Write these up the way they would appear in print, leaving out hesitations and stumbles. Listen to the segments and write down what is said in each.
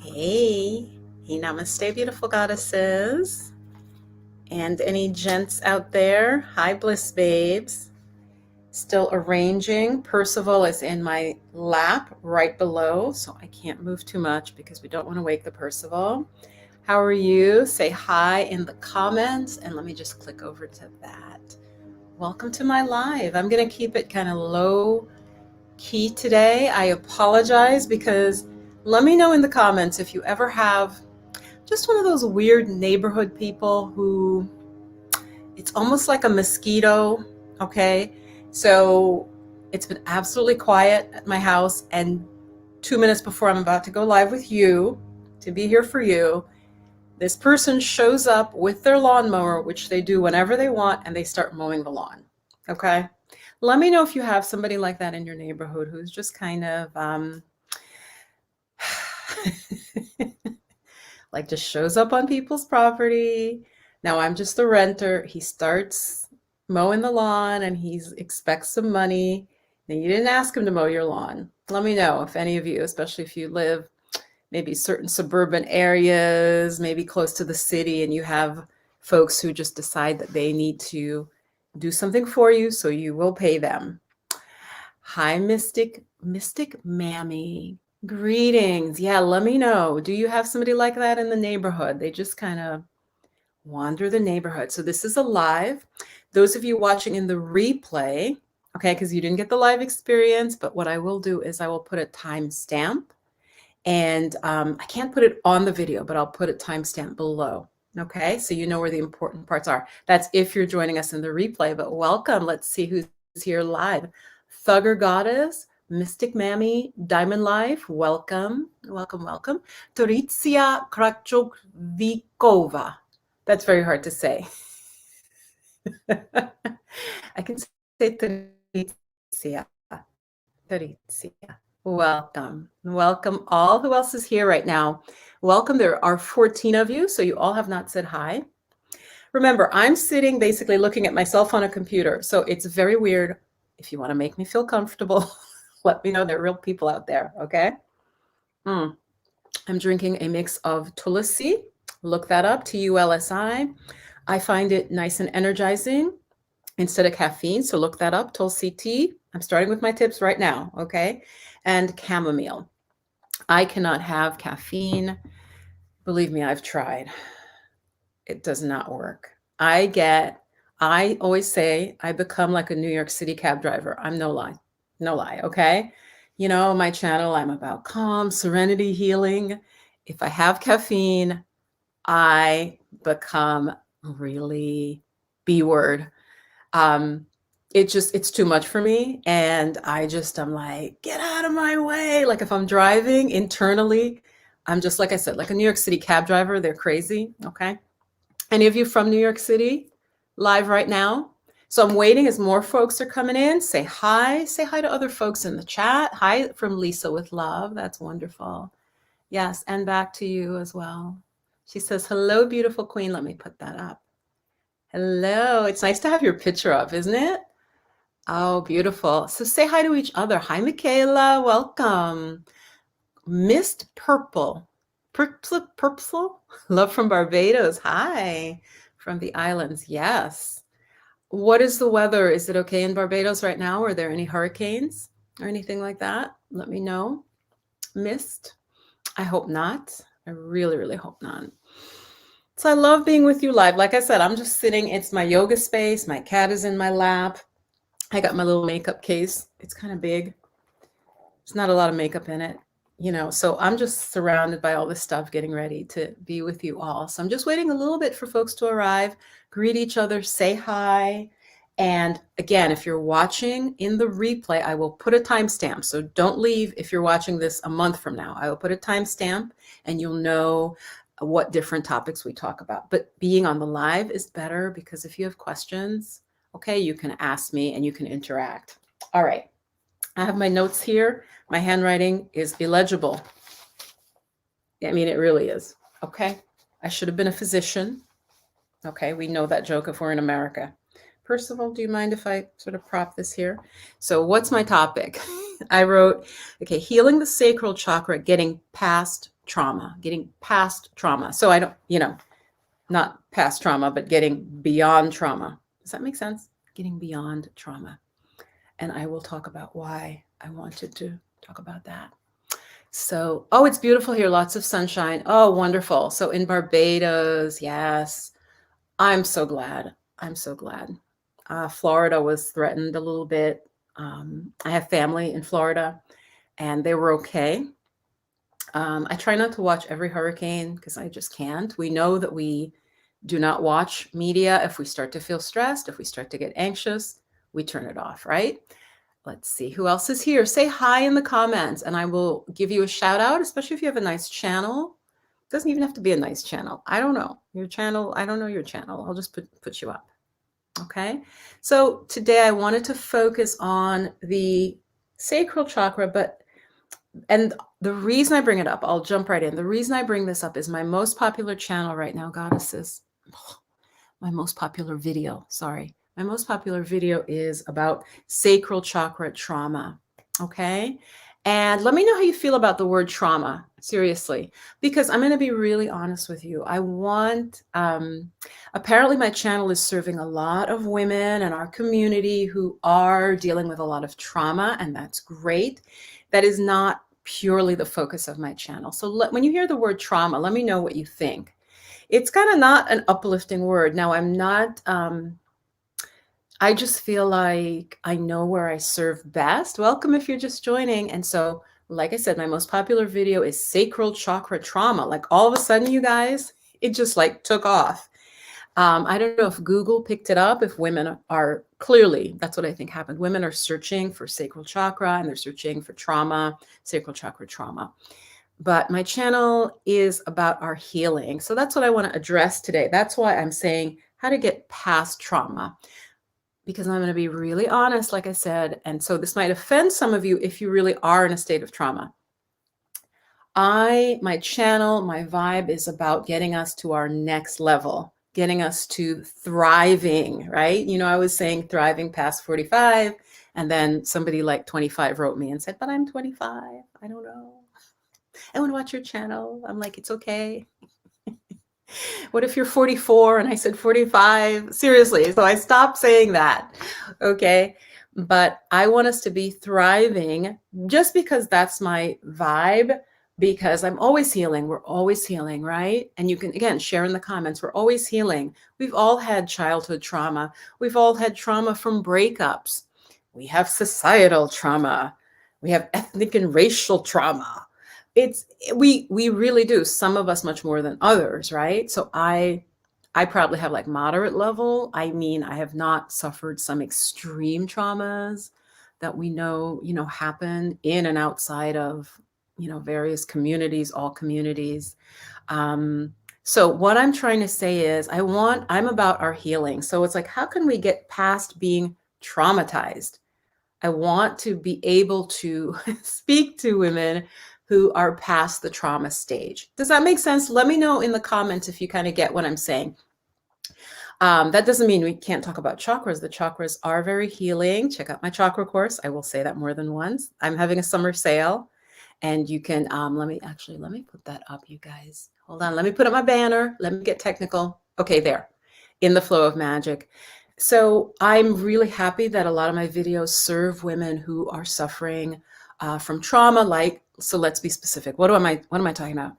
Hey, namaste, beautiful goddesses, and any gents out there. Hi, bliss babes. Still arranging. Percival is in my lap right below, so I can't move too much because we don't want to wake the Percival. How are you? Say hi in the comments, and let me just click over to that. Welcome to my live. I'm going to keep it kind of low key today. I apologize because let me know in the comments if you ever have just one of those weird neighborhood people who it's almost like a mosquito. Okay. So it's been absolutely quiet at my house. And 2 minutes before I'm about to go live with you to be here for you, this person shows up with their lawnmower, which they do whenever they want, and they start mowing the lawn. Okay. Let me know if you have somebody like that in your neighborhood who's just kind of like just shows up on people's property. Now I'm just the renter. He starts mowing the lawn and he expects some money. And you didn't ask him to mow your lawn. Let me know if any of you, especially if you live maybe certain suburban areas, maybe close to the city, and you have folks who just decide that they need to do something for you, so you will pay them. Hi, Mystic Mammy. Greetings. Yeah, let me know. Do you have somebody like that in the neighborhood? They just kind of wander the neighborhood. So this is a live. Those of you watching in the replay, okay, because you didn't get the live experience, but what I will do is I will put a timestamp, and I can't put it on the video, but I'll put a timestamp below. Okay, so you know where the important parts are. That's if you're joining us in the replay, but welcome. Let's see who's here live. Thugger Goddess, Mystic Mammy, Diamond Life, welcome, welcome, welcome. Toritzia Krakchukvikova. That's very hard to say. I can say Toritzia. Toritzia. Welcome. Welcome all. Who else is here right now? Welcome. There are 14 of you, so you all have not said hi. Remember, I'm sitting basically looking at myself on a computer, so it's very weird. If you want to make me feel comfortable, let me know there are real people out there, okay? I'm drinking a mix of Tulsi. Look that up, Tulsi. I find it nice and energizing instead of caffeine, so look that up, Tulsi tea. I'm starting with my tips right now, okay? And chamomile. I cannot have caffeine. Believe me, I've tried. It does not work. I always say I become like a New York City cab driver. I'm no lie, okay? You know, my channel, I'm about calm, serenity, healing. If I have caffeine, I become really B-word. It's too much for me. And I'm like, get out of my way. Like if I'm driving internally, I'm just, like I said, like a New York City cab driver. They're crazy. Okay. Any of you from New York City live right now? So I'm waiting as more folks are coming in. Say hi to other folks in the chat. Hi from Lisa with love. That's wonderful. Yes. And back to you as well. She says, hello, beautiful queen. Let me put that up. Hello. It's nice to have your picture up, isn't it? Oh, beautiful. So say hi to each other. Hi, Michaela. Welcome. Mist Purple. Purple? Love from Barbados. Hi. From the islands. Yes. What is the weather? Is it okay in Barbados right now? Are there any hurricanes or anything like that? Let me know. Mist? I hope not. I really, really hope not. So I love being with you live. Like I said, I'm just sitting. It's my yoga space. My cat is in my lap. I got my little makeup case. It's kind of big. There's not a lot of makeup in it, you know, so I'm just surrounded by all this stuff, getting ready to be with you all. So I'm just waiting a little bit for folks to arrive, greet each other, say hi. And again, if you're watching in the replay, I will put a timestamp. So don't leave if you're watching this a month from now. I will put a timestamp and you'll know what different topics we talk about. But being on the live is better because if you have questions, okay, you can ask me and you can interact. All right. I have my notes here. My handwriting is illegible. I mean, it really is. Okay. I should have been a physician. Okay. We know that joke if we're in America. Percival, do you mind if I sort of prop this here? So what's my topic? I wrote, okay, healing the sacral chakra, getting past trauma, getting past trauma. So I don't, not past trauma, but getting beyond trauma. Does that make sense? Getting beyond trauma. And I will talk about why I wanted to talk about that. So, oh, it's beautiful here. Lots of sunshine. Oh, wonderful. So in Barbados, yes. I'm so glad. I'm so glad. Florida was threatened a little bit. I have family in Florida and they were okay. I try not to watch every hurricane because I just can't. We know that we do not watch media if we start to feel stressed, if we start to get anxious, we turn it off, right? Let's see who else is here. Say hi in the comments and I will give you a shout out, especially if you have a nice channel. It doesn't even have to be a nice channel. I don't know your channel. I don't know your channel. I'll just put you up. Okay. So today I wanted to focus on the sacral chakra, and the reason I bring it up, I'll jump right in. The reason I bring this up is my most popular channel right now, goddesses. My most popular video, sorry. My most popular video is about sacral chakra trauma, okay? And let me know how you feel about the word trauma, seriously, because I'm going to be really honest with you. I want, apparently my channel is serving a lot of women in our community who are dealing with a lot of trauma, and that's great. That is not purely the focus of my channel. So when you hear the word trauma, let me know what you think. It's kind of not an uplifting word. Now, I'm not, I just feel like I know where I serve best. Welcome if you're just joining. And so, like I said, my most popular video is sacral chakra trauma. Like all of a sudden, you guys, it just like took off. I don't know if Google picked it up, if women are clearly, that's what I think happened. Women are searching for sacral chakra and they're searching for trauma, sacral chakra trauma. But my channel is about our healing. So that's what I want to address today. That's why I'm saying how to get past trauma, because I'm going to be really honest, like I said. And so this might offend some of you if you really are in a state of trauma. My channel, my vibe is about getting us to our next level, getting us to thriving, right? I was saying thriving past 45, and then somebody like 25 wrote me and said, but I'm 25. I don't know. I want to watch your channel. I'm like, it's okay. What if you're 44? And I said 45. Seriously. So I stopped saying that. Okay. But I want us to be thriving just because that's my vibe, because I'm always healing. We're always healing, right? And you can, again, share in the comments. We're always healing. We've all had childhood trauma. We've all had trauma from breakups. We have societal trauma. We have ethnic and racial trauma. We really do, some of us much more than others, right? So I probably have like moderate level. I mean, I have not suffered some extreme traumas that we know happen in and outside of various communities, all communities. So what I'm trying to say is I'm about our healing. So it's like, how can we get past being traumatized? I want to be able to speak to women who are past the trauma stage. Does that make sense? Let me know in the comments if you kind of get what I'm saying. That doesn't mean we can't talk about chakras. The chakras are very healing. Check out my chakra course. I will say that more than once. I'm having a summer sale, and you can, let me put that up, you guys. Hold on. Let me put up my banner. Let me get technical. Okay, there. In the Flow of Magic. So I'm really happy that a lot of my videos serve women who are suffering from trauma. So let's be specific. What am I talking about?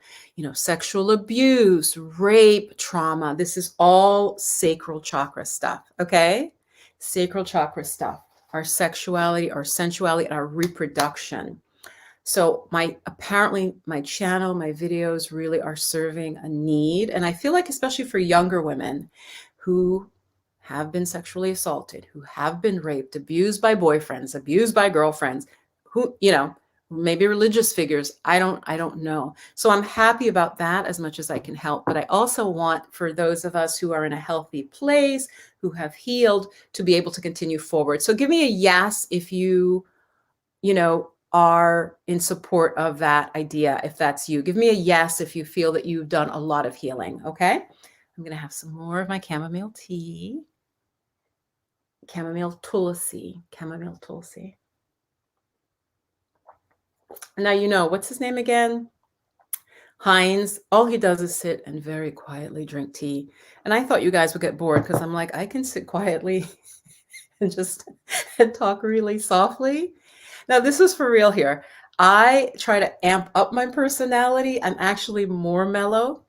Sexual abuse, rape, trauma. This is all sacral chakra stuff. Okay. Sacral chakra stuff, our sexuality, our sensuality, and our reproduction. So apparently my channel, my videos really are serving a need. And I feel like, especially for younger women who have been sexually assaulted, who have been raped, abused by boyfriends, abused by girlfriends, who, maybe religious figures. I don't know. So I'm happy about that as much as I can help. But I also want for those of us who are in a healthy place, who have healed, to be able to continue forward. So give me a yes if you are in support of that idea. If that's you, give me a yes if you feel that you've done a lot of healing. Okay. I'm going to have some more of my chamomile tea. Chamomile tulsi. Now, what's his name again? Heinz, all he does is sit and very quietly drink tea. And I thought you guys would get bored because I'm like, I can sit quietly and just and talk really softly. Now, this is for real here. I try to amp up my personality. I'm actually more mellow.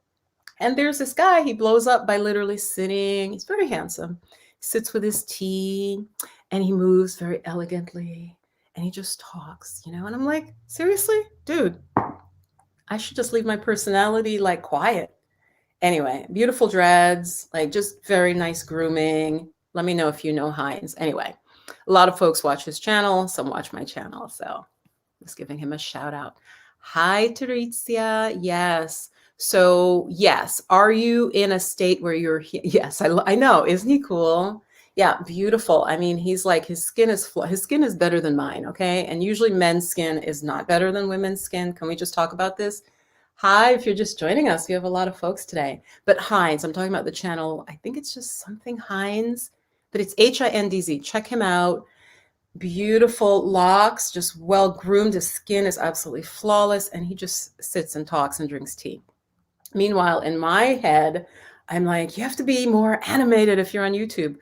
And there's this guy, he blows up by literally sitting. He's very handsome. He sits with his tea and he moves very elegantly and he just talks, you know? And I'm like, seriously, dude, I should just leave my personality like quiet. Anyway, beautiful dreads, like just very nice grooming. Let me know if you know Heinz. Anyway, a lot of folks watch his channel, some watch my channel. So just giving him a shout out. Hi, Teresa. Yes. So, yes. Are you in a state where you're, yes, I know. Isn't he cool? Yeah, beautiful. I mean, he's like, his skin is better than mine. Okay. And usually men's skin is not better than women's skin. Can we just talk about this? Hi, if you're just joining us, we have a lot of folks today. But Heinz, I'm talking about the channel. I think it's just something Heinz, but it's Hindz. Check him out. Beautiful locks, just well groomed. His skin is absolutely flawless, and he just sits and talks and drinks tea. Meanwhile, in my head, I'm like, you have to be more animated if you're on YouTube.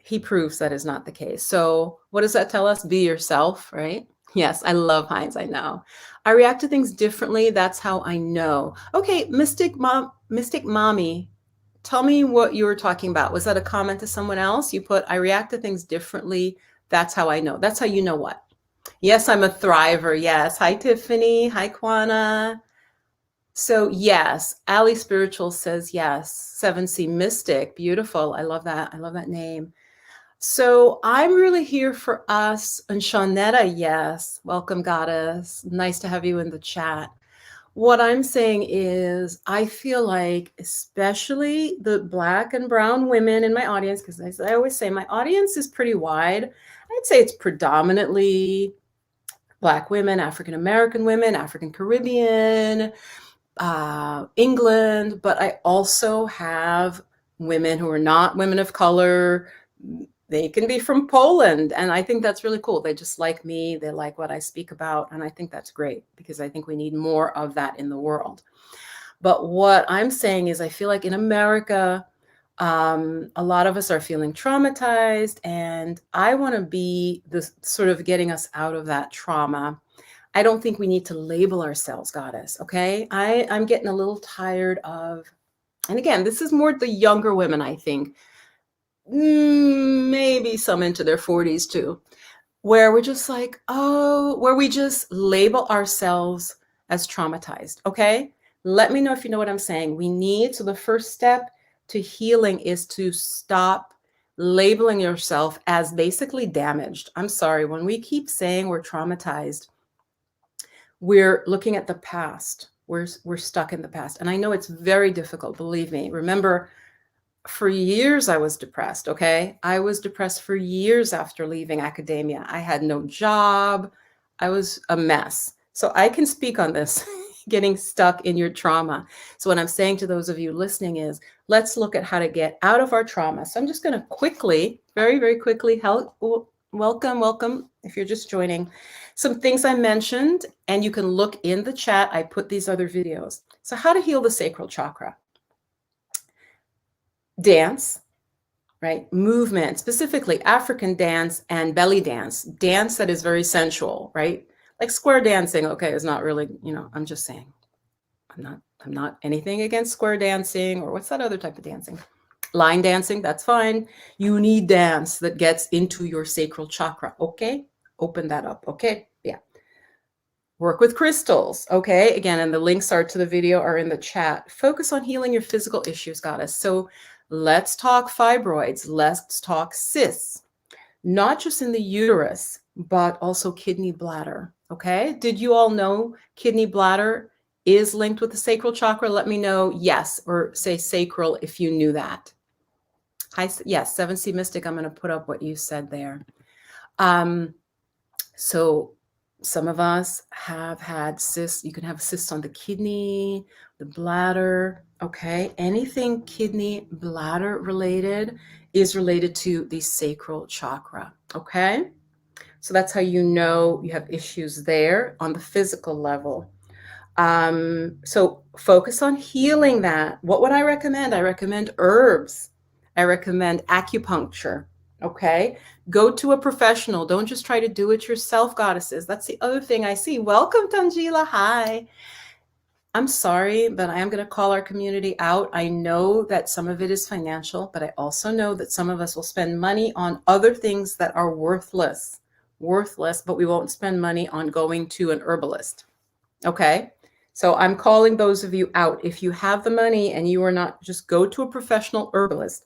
He proves that is not the case. So what does that tell us? Be yourself, right? Yes, I love Heinz, I know. I react to things differently. That's how I know. Okay, Mystic Mommy, tell me what you were talking about. Was that a comment to someone else? You put, I react to things differently. That's how I know. That's how you know what? Yes, I'm a thriver. Yes. Hi, Tiffany. Hi, Kwana. So yes, Ali Spiritual says yes. 7C Mystic. Beautiful. I love that. I love that name. So I'm really here for us. And Shawnetta, yes. Welcome, Goddess. Nice to have you in the chat. What I'm saying is, I feel like, especially the Black and brown women in my audience, because as I always say, my audience is pretty wide. I'd say it's predominantly Black women, African American women, African Caribbean, England, but I also have women who are not women of color. They can be from Poland, and I think that's really cool. They just like me, they like what I speak about, and I think that's great because I think we need more of that in the world. But what I'm saying is, I feel like in America, a lot of us are feeling traumatized, and I want to be the sort of getting us out of that trauma. I don't think we need to label ourselves goddess, okay? I'm getting a little tired of, and again, this is more the younger women, I think, maybe some into their 40s too, where we're just like, oh, where we just label ourselves as traumatized, okay? Let me know if you know what I'm saying. We need, so the first step to healing is to stop labeling yourself as basically damaged. I'm sorry, when we keep saying we're traumatized, we're looking at the past. We're stuck in the past. And I know it's very difficult, believe me. Remember, for years I was depressed, okay? I was depressed for years after leaving academia. I had no job. I was a mess. So I can speak on this, getting stuck in your trauma. So what I'm saying to those of you listening is, let's look at how to get out of our trauma. So I'm just going to quickly, very, very quickly, welcome, if you're just joining, some things I mentioned, and you can look in the chat. I put these other videos. So how to heal the sacral chakra. Dance, right? Movement, specifically African dance and belly dance, dance that is very sensual, right? Like square dancing, okay, is not really, I'm just saying, I'm not anything against square dancing, or what's that other type of dancing? Line dancing, that's fine. You need dance that gets into your sacral chakra, okay? Open that up, okay? Yeah. Work with crystals, okay? Again, and the links are to the video are in the chat. Focus on healing your physical issues, goddess. So let's talk fibroids. Let's talk cysts, not just in the uterus, but also kidney bladder, okay? Did you all know kidney bladder is linked with the sacral chakra? Let me know yes, or say sacral if you knew that. Hi, yes, 7C Mystic, I'm going to put up what you said there. So some of us have had cysts. You can have cysts on the kidney, the bladder, okay? Anything kidney, bladder related is related to the sacral chakra, okay? So that's how you know you have issues there on the physical level. So focus on healing that. What would I recommend? I recommend herbs. I recommend acupuncture. Okay. Go to a professional. Don't just try to do it yourself, goddesses. That's the other thing I see. Welcome, Tangila. Hi. I'm sorry, but I am going to call our community out. I know that some of it is financial, but I also know that some of us will spend money on other things that are worthless, but we won't spend money on going to an herbalist. Okay. So I'm calling those of you out. If you have the money and you are not, just go to a professional herbalist.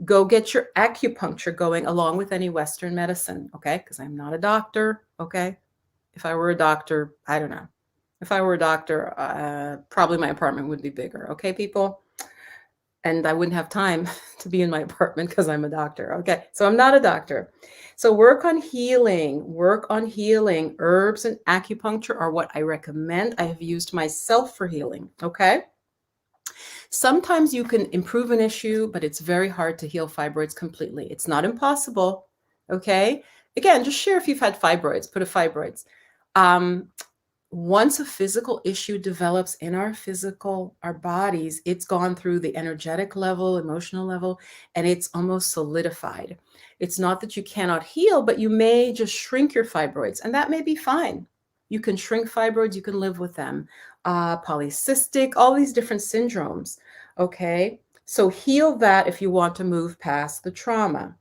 Go get your acupuncture going along with any Western medicine. Okay. Because I'm not a doctor. Okay. If I were a doctor, I don't know. If I were a doctor, probably my apartment would be bigger. Okay, people? And I wouldn't have time to be in my apartment because I'm a doctor. Okay, so I'm not a doctor. So work on healing. Work on healing. Herbs and acupuncture are what I recommend. I have used myself for healing. Okay. Sometimes you can improve an issue, but it's very hard to heal fibroids completely. It's not impossible. Okay. Again, just share if you've had fibroids. Put a fibroids. Once a physical issue develops in our bodies, it's gone through the energetic level, emotional level, and it's almost solidified. It's not that you cannot heal, but you may just shrink your fibroids, and that may be fine. You can shrink fibroids, you can live with them. Polycystic, all these different syndromes. Okay, so heal that if you want to move past the trauma.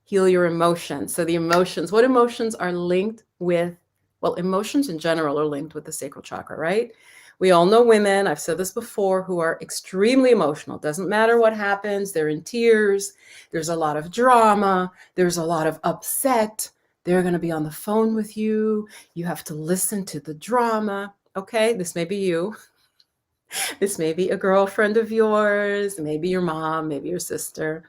Heal your emotions. So the emotions, what emotions are linked with? Well, emotions in general are linked with the sacral chakra, right? We all know women, I've said this before, who are extremely emotional. Doesn't matter what happens, they're in tears, there's a lot of drama, there's a lot of upset. They're going to be on the phone with you. You have to listen to the drama. Okay, this may be you. This may be a girlfriend of yours, maybe your mom, maybe your sister.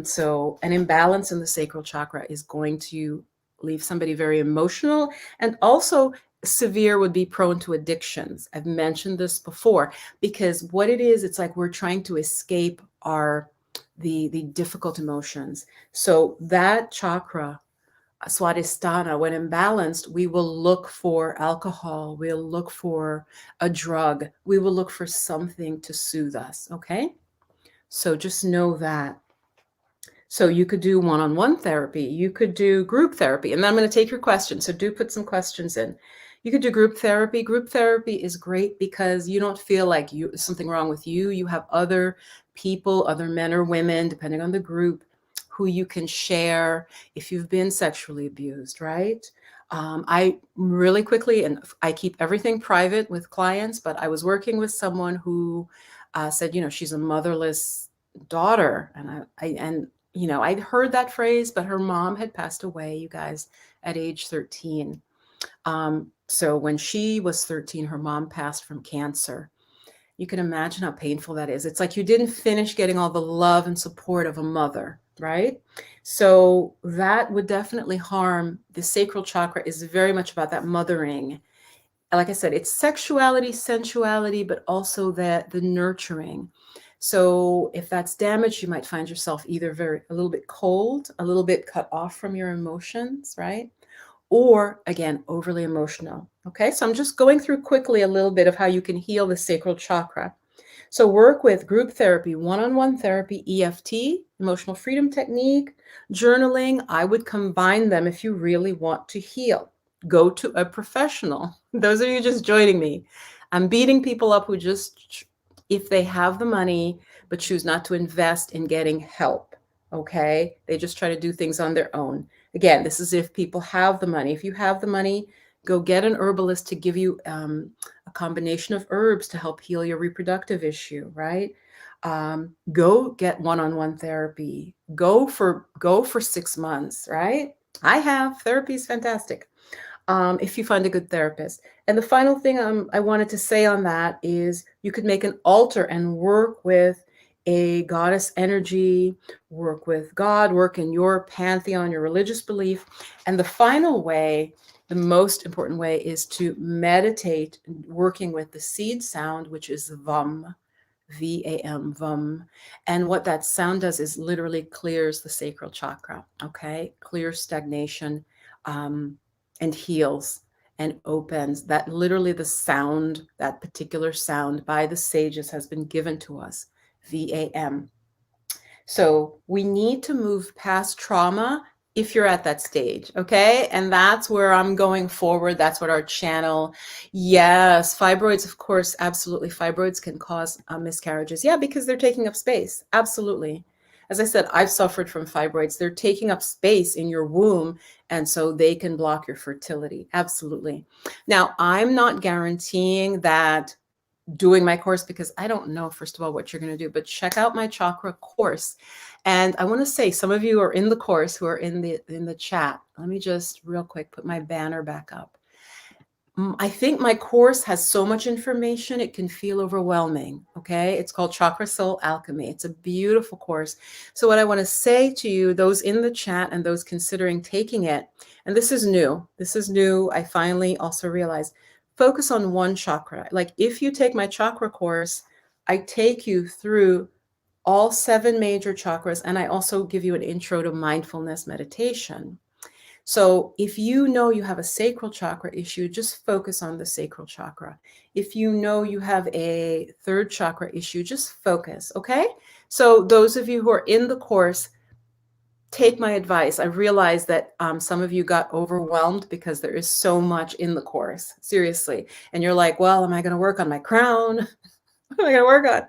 So an imbalance in the sacral chakra is going to leave somebody very emotional, and also severe would be prone to addictions. I've mentioned this before, because what it is, it's like we're trying to escape the difficult emotions. So that chakra, Swadhisthana, when imbalanced, we will look for alcohol, we'll look for a drug, we will look for something to soothe us. Okay, so just know that. So you could do one-on-one therapy. You could do group therapy. And then I'm going to take your questions. So do put some questions in. You could do group therapy. Group therapy is great because you don't feel like something wrong with you. You have other people, other men or women, depending on the group, who you can share if you've been sexually abused, right? I really quickly, and I keep everything private with clients, but I was working with someone who said, she's a motherless daughter. And I'd heard that phrase, but her mom had passed away, you guys, at age 13. So when she was 13, her mom passed from cancer. You can imagine how painful that is. It's like you didn't finish getting all the love and support of a mother, right? So that would definitely harm. The sacral chakra is very much about that mothering. Like I said, it's sexuality, sensuality, but also the nurturing. So if that's damaged, you might find yourself either a little bit cold, a little bit cut off from your emotions, right? Or again, overly emotional. Okay, so I'm just going through quickly a little bit of how you can heal the sacral chakra. So work with group therapy, one-on-one therapy, EFT, emotional freedom technique, journaling. I would combine them if you really want to heal. Go to a professional. Those of you just joining me, I'm beating people up who just, if they have the money, but choose not to invest in getting help. Okay, they just try to do things on their own. Again, this is if people have the money. If you have the money, go get an herbalist to give you a combination of herbs to help heal your reproductive issue, right? Go get one-on-one therapy. Go for 6 months, right? I have. Therapy is fantastic if you find a good therapist. And the final thing I wanted to say on that is you could make an altar and work with a goddess energy, work with God, work in your pantheon, your religious belief. And the final way, the most important way, is to meditate, working with the seed sound, which is VAM, VAM, VAM. And what that sound does is literally clears the sacral chakra, okay? Clears stagnation and heals. and opens. That literally the sound, that particular sound by the sages has been given to us, VAM. So we need to move past trauma if you're at that stage, okay? And that's where I'm going forward. That's what our channel, yes, fibroids, of course, absolutely. Fibroids can cause miscarriages. Yeah, because they're taking up space. Absolutely. As I said, I've suffered from fibroids. They're taking up space in your womb, and so they can block your fertility. Absolutely. Now, I'm not guaranteeing that doing my course, because I don't know, first of all, what you're going to do, but check out my chakra course. And I want to say, some of you are in the course who are in the chat. Let me just real quick put my banner back up. I think my course has so much information, it can feel overwhelming. Okay. It's called Chakra Soul Alchemy. It's a beautiful course. So what I want to say to you, those in the chat and those considering taking it, and this is new. I finally also realized, focus on one chakra. Like if you take my chakra course, I take you through all 7 major chakras, and I also give you an intro to mindfulness meditation. So if you know you have a sacral chakra issue, just focus on the sacral chakra. If you know you have a 3rd chakra issue, just focus, okay? So those of you who are in the course, take my advice. I realize that some of you got overwhelmed because there is so much in the course, seriously. And you're like, well, am I going to work on my crown? What am I going to work on?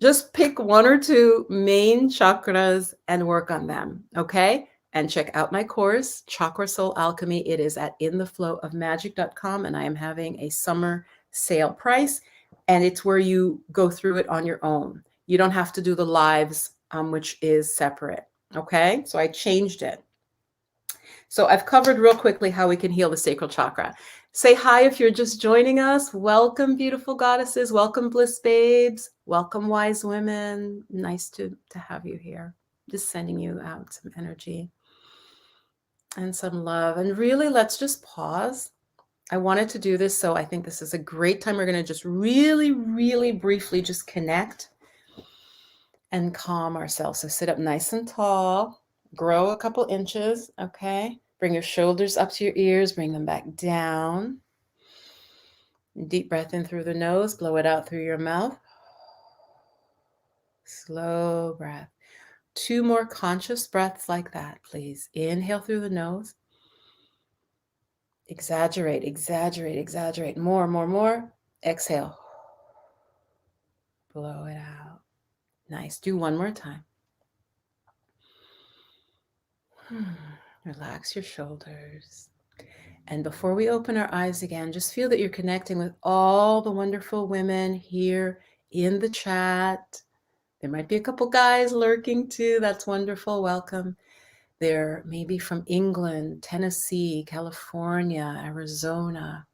Just pick 1 or 2 main chakras and work on them, okay? And check out my course, Chakra Soul Alchemy. It is at intheflowofmagic.com, and I am having a summer sale price, and it's where you go through it on your own. You don't have to do the lives, which is separate, okay? So I changed it. So I've covered real quickly how we can heal the sacral chakra. Say hi if you're just joining us. Welcome, beautiful goddesses. Welcome, bliss babes. Welcome, wise women. Nice to have you here. Just sending you out some energy and some love. And really, let's just pause. I wanted to do this, so I think this is a great time. We're going to just really, really briefly just connect and calm ourselves. So sit up nice and tall. Grow a couple inches, okay? Bring your shoulders up to your ears. Bring them back down. Deep breath in through the nose. Blow it out through your mouth. Slow breath. 2 more conscious breaths like that, please. Inhale through the nose. Exaggerate, exaggerate, exaggerate. More, more, more. Exhale. Blow it out. Nice. Do 1 more time. Relax your shoulders. And before we open our eyes again, just feel that you're connecting with all the wonderful women here in the chat. There might be a couple guys lurking too. That's wonderful. Welcome. They're maybe from England, Tennessee, California, Arizona,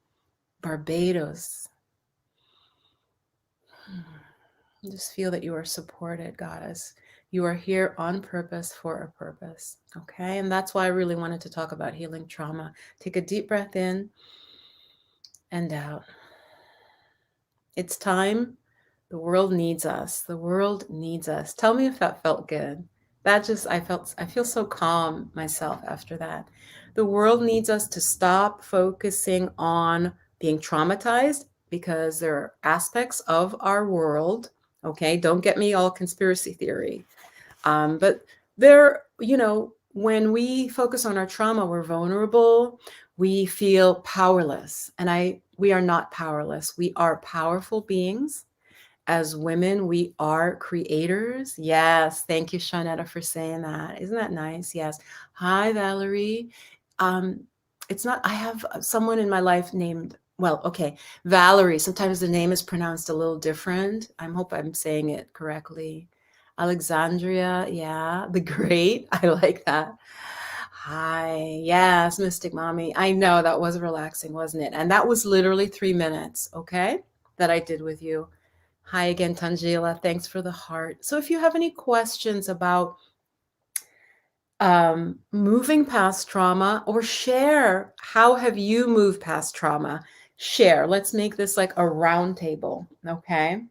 Barbados. Just feel that you are supported, goddess. You are here on purpose for a purpose, okay? And that's why I really wanted to talk about healing trauma. Take a deep breath in and out. It's time. The world needs us. The world needs us. Tell me if that felt good. I feel so calm myself after that. The world needs us to stop focusing on being traumatized, because there are aspects of our world, okay? Don't get me all conspiracy theory. But when we focus on our trauma, we're vulnerable. We feel powerless. And we are not powerless. We are powerful beings. As women, we are creators. Yes. Thank you, Shawnetta, for saying that. Isn't that nice? Yes. Hi, Valerie. I have someone in my life named, Valerie. Sometimes the name is pronounced a little different. I hope I'm saying it correctly. Alexandria. Yeah. The Great. I like that. Hi. Yes, Mystic Mommy. I know that was relaxing, wasn't it? And that was literally 3 minutes, okay, that I did with you. Hi again, Tangela. Thanks for the heart. So if you have any questions about moving past trauma, or share, how have you moved past trauma? Share. Let's make this like a round table, okay?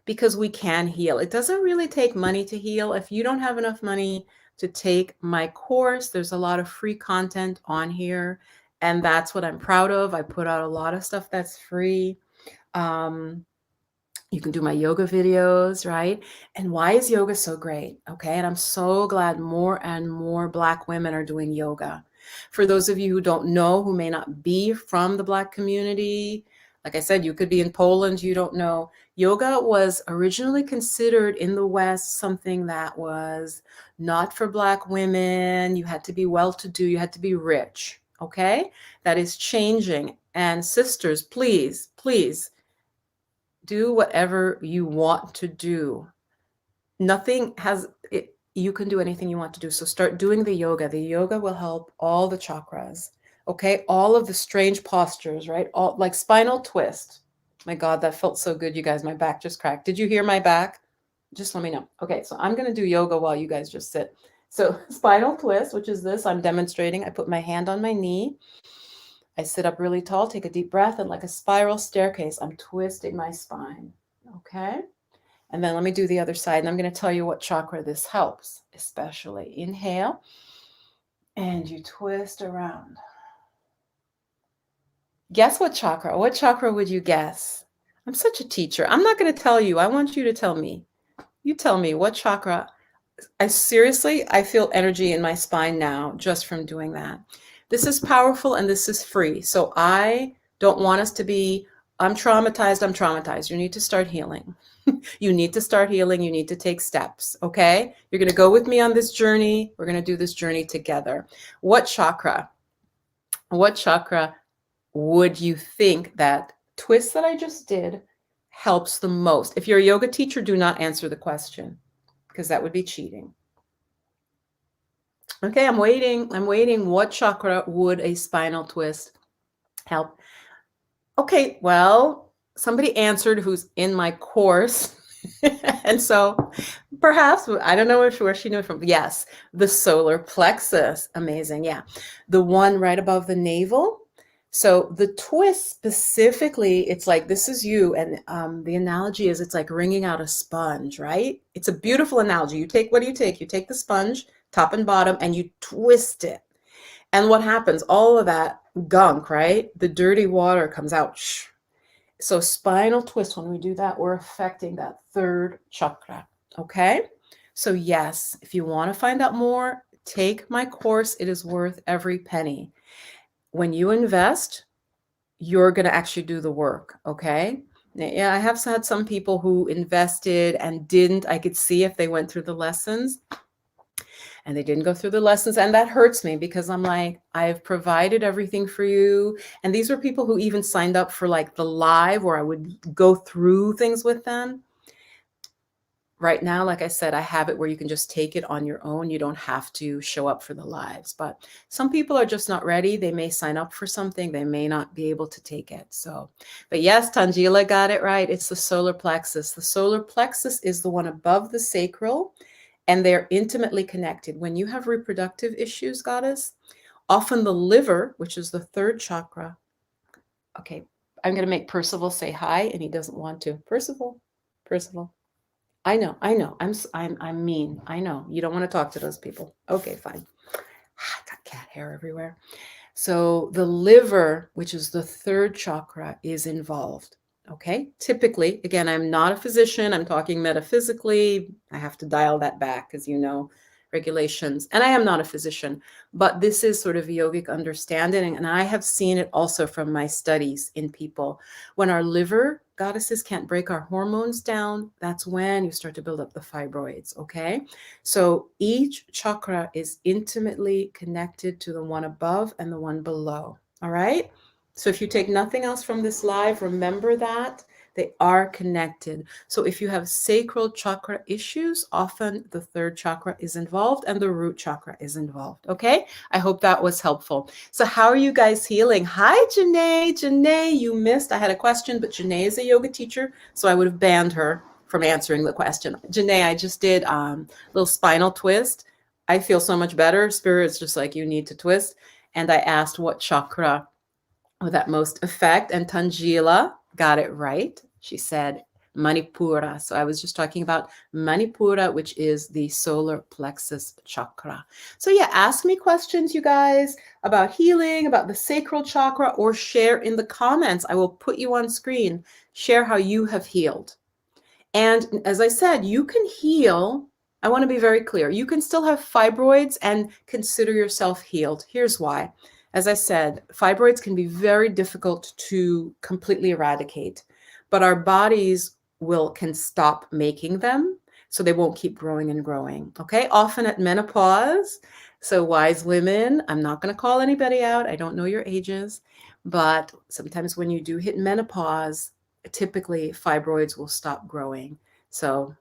Because we can heal. It doesn't really take money to heal. If you don't have enough money to take my course, there's a lot of free content on here. And that's what I'm proud of. I put out a lot of stuff that's free. You can do my yoga videos, right? And why is yoga so great? Okay. And I'm so glad more and more Black women are doing yoga. For those of you who don't know, who may not be from the Black community, like I said, you could be in Poland, you don't know. Yoga was originally considered in the West something that was not for Black women. You had to be well-to-do, you had to be rich. Okay. That is changing. And sisters, please, please, do whatever you want to do. Nothing has it, you can do anything you want to do. So start doing the yoga. The yoga will help all the chakras. Okay, all of the strange postures, right? All like spinal twist. My God, that felt so good, you guys. My back just cracked. Did you hear my back? Just let me know. Okay, so I'm gonna do yoga while you guys just sit. So spinal twist, which is this, I'm demonstrating. I put my hand on my knee. I sit up really tall, take a deep breath, and like a spiral staircase, I'm twisting my spine. Okay? And then let me do the other side, and I'm going to tell you what chakra this helps, especially. Inhale, and you twist around. Guess what chakra? What chakra would you guess? I'm such a teacher. I'm not going to tell you. I want you to tell me. You tell me what chakra. I feel energy in my spine now just from doing that. This is powerful and this is free. So I don't want us to be, I'm traumatized. You need to start healing. You need to start healing. You need to take steps. Okay. You're going to go with me on this journey. We're going to do this journey together. What chakra would you think that twist that I just did helps the most? If you're a yoga teacher, do not answer the question because that would be cheating. Okay, I'm waiting. What chakra would a spinal twist help? Okay, well, somebody answered who's in my course. And so perhaps, I don't know where she knew it from. Yes, the solar plexus. Amazing. Yeah. The one right above the navel. So the twist specifically, it's like, this is you. And the analogy is it's like wringing out a sponge, right? It's a beautiful analogy. What do you take? You take the sponge, top and bottom, and you twist it. And what happens? All of that gunk, right? The dirty water comes out. So spinal twist, when we do that, we're affecting that third chakra. Okay? So yes, if you want to find out more, take my course. It is worth every penny. When you invest, you're going to actually do the work. Okay? Yeah, I have had some people who invested and didn't. I could see if they went through the lessons. And they didn't go through the lessons. And that hurts me because I'm like, I've provided everything for you. And these were people who even signed up for like the live where I would go through things with them. Right now, like I said, I have it where you can just take it on your own. You don't have to show up for the lives. But some people are just not ready. They may sign up for something. They may not be able to take it. So, but yes, Tangela got it right. It's the solar plexus. The solar plexus is the one above the sacral. And they're intimately connected. When you have reproductive issues, goddess, often the liver, which is the third chakra. Okay, I'm going to make Percival say hi, and he doesn't want to. Percival. I know. I'm mean. I know. You don't want to talk to those people. Okay, fine. I got cat hair everywhere. So the liver, which is the third chakra, is involved. Okay, typically, again, I'm not a physician. I'm talking metaphysically. I have to dial that back because, regulations. And I am not a physician, but this is sort of a yogic understanding. And I have seen it also from my studies in people. When our liver, goddesses, can't break our hormones down, that's when you start to build up the fibroids. Okay, so each chakra is intimately connected to the one above and the one below. All right. So if you take nothing else from this live, remember that they are connected. So if you have sacral chakra issues, often the third chakra is involved and the root chakra is involved. Okay. I hope that was helpful. So how are you guys healing? Hi, Janae. Janae, you missed. I had a question, but Janae is a yoga teacher, so I would have banned her from answering the question. Janae, I just did a little spinal twist. I feel so much better. Spirit's just like, you need to twist. And I asked what chakra with that most effect, and Tangela got it right. She said Manipura. So I was just talking about Manipura, which is the solar plexus chakra. So yeah, ask me questions, you guys, about healing, about the sacral chakra, or share in the comments. I will put you on screen. Share how you have healed. And as I said, you can heal. I want to be very clear. You can still have fibroids and consider yourself healed. Here's why. As I said, fibroids can be very difficult to completely eradicate, but our bodies can stop making them, so they won't keep growing and growing. Okay, often at menopause. So wise women, I'm not going to call anybody out. I don't know your ages, but sometimes when you do hit menopause, typically fibroids will stop growing. So,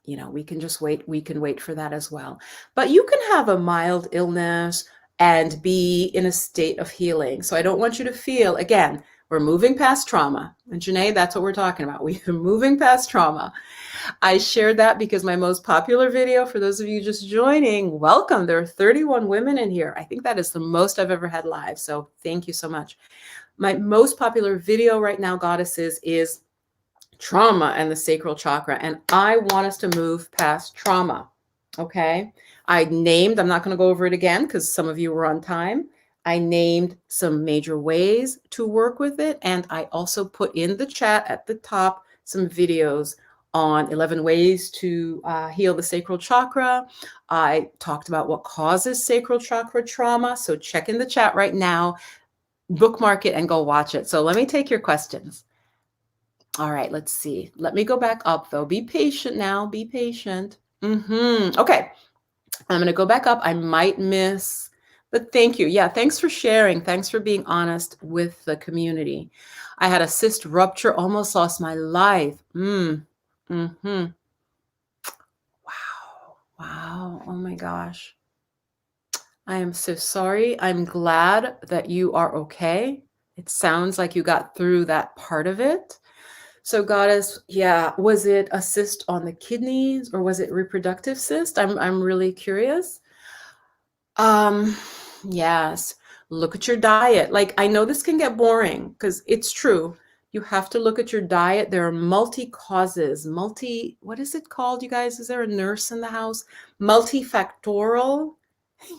we can just wait. We can wait for that as well. But you can have a mild illness and be in a state of healing. So I don't want you to feel, again, we're moving past trauma. And Janae, that's what we're talking about. We're moving past trauma. I shared that because my most popular video, for those of you just joining, welcome. There are 31 women in here. I think that is the most I've ever had live. So thank you so much. My most popular video right now, goddesses, is trauma and the sacral chakra. And I want us to move past trauma. Okay. I'm not going to go over it again because some of you were on time. I named some major ways to work with it. And I also put in the chat at the top some videos on 11 ways to heal the sacral chakra. I talked about what causes sacral chakra trauma. So check in the chat right now, bookmark it, and go watch it. So let me take your questions. All right, let's see. Let me go back up though. Be patient now. Be patient. Okay, I'm going to go back up. I might miss, but thank you. Yeah, thanks for sharing. Thanks for being honest with the community. I had a cyst rupture, almost lost my life. Wow. Wow. Oh my gosh. I am so sorry. I'm glad that you are okay. It sounds like you got through that part of it. So goddess, yeah, was it a cyst on the kidneys or was it reproductive cyst? I'm really curious. Yes. Look at your diet. Like, I know this can get boring because it's true. You have to look at your diet. There are multi-causes, what is it called, you guys? Is there a nurse in the house? Multifactorial.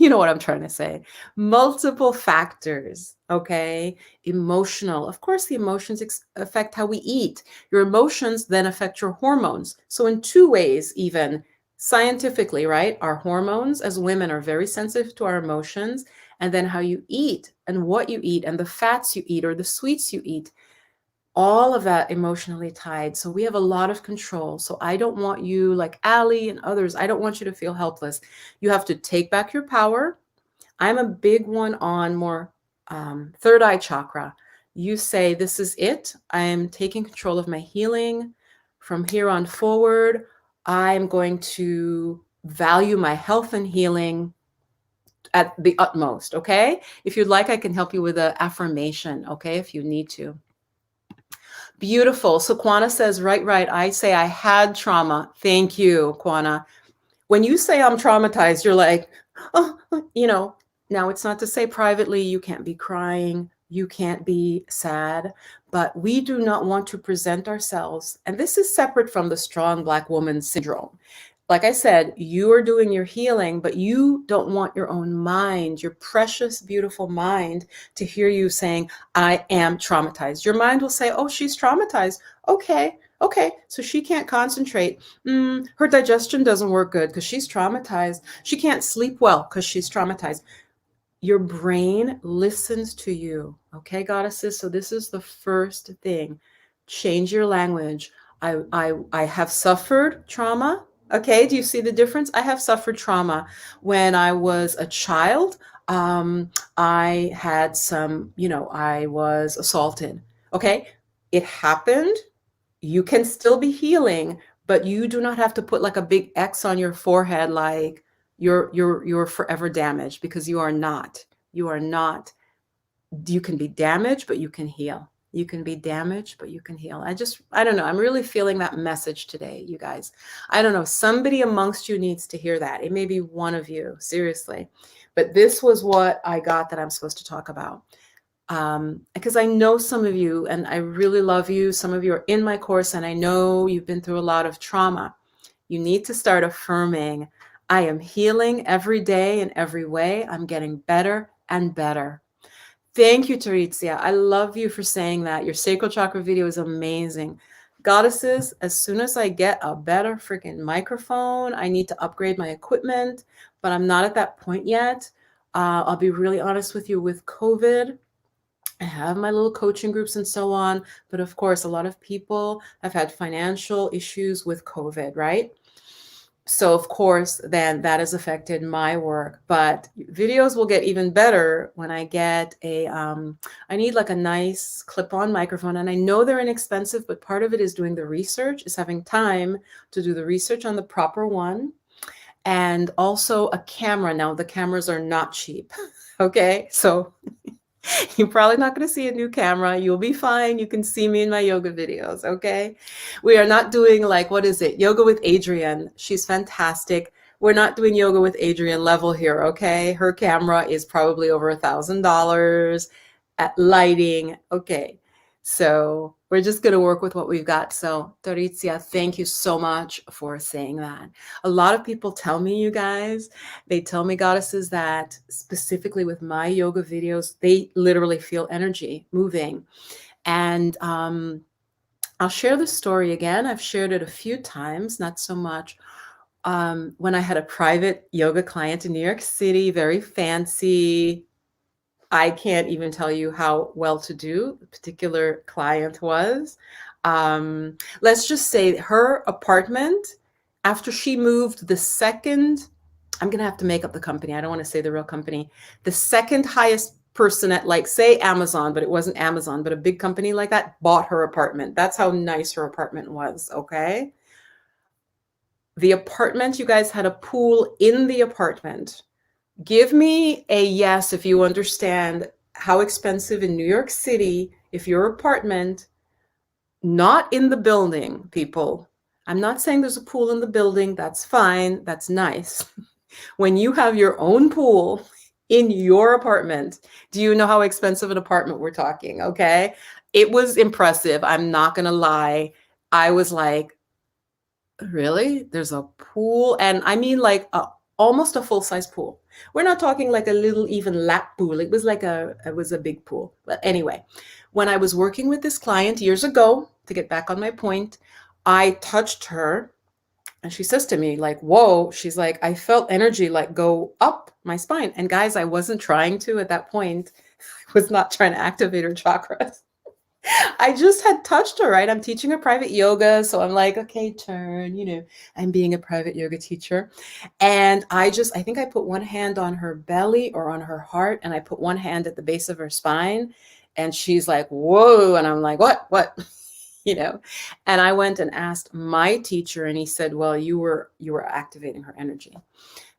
You know what I'm trying to say. Multiple factors, okay? Emotional. Of course, the emotions affect how we eat. Your emotions then affect your hormones. So in two ways, even scientifically, right? Our hormones as women are very sensitive to our emotions, and then how you eat and what you eat and the fats you eat or the sweets you eat. All of that emotionally tied. So we have a lot of control. So I don't want you, like Allie and others, I don't want you to feel helpless. You have to take back your power. I'm a big one on more third eye chakra. You say, this is it. I am taking control of my healing. From here on forward, I'm going to value my health and healing at the utmost. Okay. If you'd like, I can help you with an affirmation. Okay. If you need to. Beautiful. So Kwana says, right. I say I had trauma. Thank you, Kwana. When you say I'm traumatized, you're like, oh, now it's not to say privately you can't be crying, you can't be sad, but we do not want to present ourselves. And this is separate from the strong Black woman syndrome. Like I said, you are doing your healing, but you don't want your own mind, your precious, beautiful mind, to hear you saying, I am traumatized. Your mind will say, oh, she's traumatized. Okay, so she can't concentrate. Her digestion doesn't work good because she's traumatized. She can't sleep well because she's traumatized. Your brain listens to you. Okay, goddesses? So this is the first thing. Change your language. I have suffered trauma. Okay, do you see the difference? I have suffered trauma. When I was a child, I had some, I was assaulted. Okay, it happened. You can still be healing, but you do not have to put like a big X on your forehead like you're forever damaged, because you are not. You are not. You can be damaged, but you can heal. You can be damaged, but you can heal. I don't know. I'm really feeling that message today, you guys. I don't know. Somebody amongst you needs to hear that. It may be one of you, seriously. But this was what I got that I'm supposed to talk about. Because I know some of you, and I really love you. Some of you are in my course, and I know you've been through a lot of trauma. You need to start affirming, I am healing every day in every way. I'm getting better and better. Thank you, Tarizia. I love you for saying that. Your sacral chakra video is amazing. Goddesses, as soon as I get a better freaking microphone, I need to upgrade my equipment, but I'm not at that point yet. I'll be really honest with you, with COVID, I have my little coaching groups and so on. But of course, a lot of people have had financial issues with COVID, right? So of course, then that has affected my work, but videos will get even better when I get I need like a nice clip-on microphone, and I know they're inexpensive, but part of it is doing the research, is having time to do the research on the proper one, and also a camera. Now the cameras are not cheap. Okay. So you're probably not going to see a new camera. You'll be fine. You can see me in my yoga videos, okay? We are not doing like, what is it? Yoga with Adrienne. She's fantastic. We're not doing yoga with Adrienne level here, okay? Her camera is probably over $1,000 at lighting. Okay. So we're just going to work with what we've got. So Dorizia, thank you so much for saying that. A lot of people tell me, you guys, they tell me, goddesses, that specifically with my yoga videos, they literally feel energy moving. And I'll share the story again. I've shared it a few times, not so much. When I had a private yoga client in New York City, very fancy. I can't even tell you how well-to-do the particular client was. Let's just say her apartment, after she moved the second, I'm going to have to make up the company. I don't want to say the real company. The second highest person at, like, say Amazon, but it wasn't Amazon, but a big company like that bought her apartment. That's how nice her apartment was. Okay. The apartment, you guys, had a pool in the apartment. Give me a yes if you understand how expensive in New York City, if your apartment, not in the building, people. I'm not saying there's a pool in the building. That's fine. That's nice. When you have your own pool in your apartment, do you know how expensive an apartment we're talking? Okay. It was impressive. I'm not going to lie. I was like, really? There's a pool? And I mean, like, almost a full-size pool. We're not talking like a little even lap pool. It was a big pool. But anyway, when I was working with this client years ago, to get back on my point, I touched her and she says to me, like, whoa, she's like, I felt energy like go up my spine. And guys, I wasn't trying to at that point. I was not trying to activate her chakras. I just had touched her, right? I'm teaching her private yoga. So I'm like, okay, turn, I'm being a private yoga teacher. And I think I put one hand on her belly or on her heart, and I put one hand at the base of her spine. And she's like, whoa. And I'm like, what? And I went and asked my teacher, and he said, well, you were activating her energy.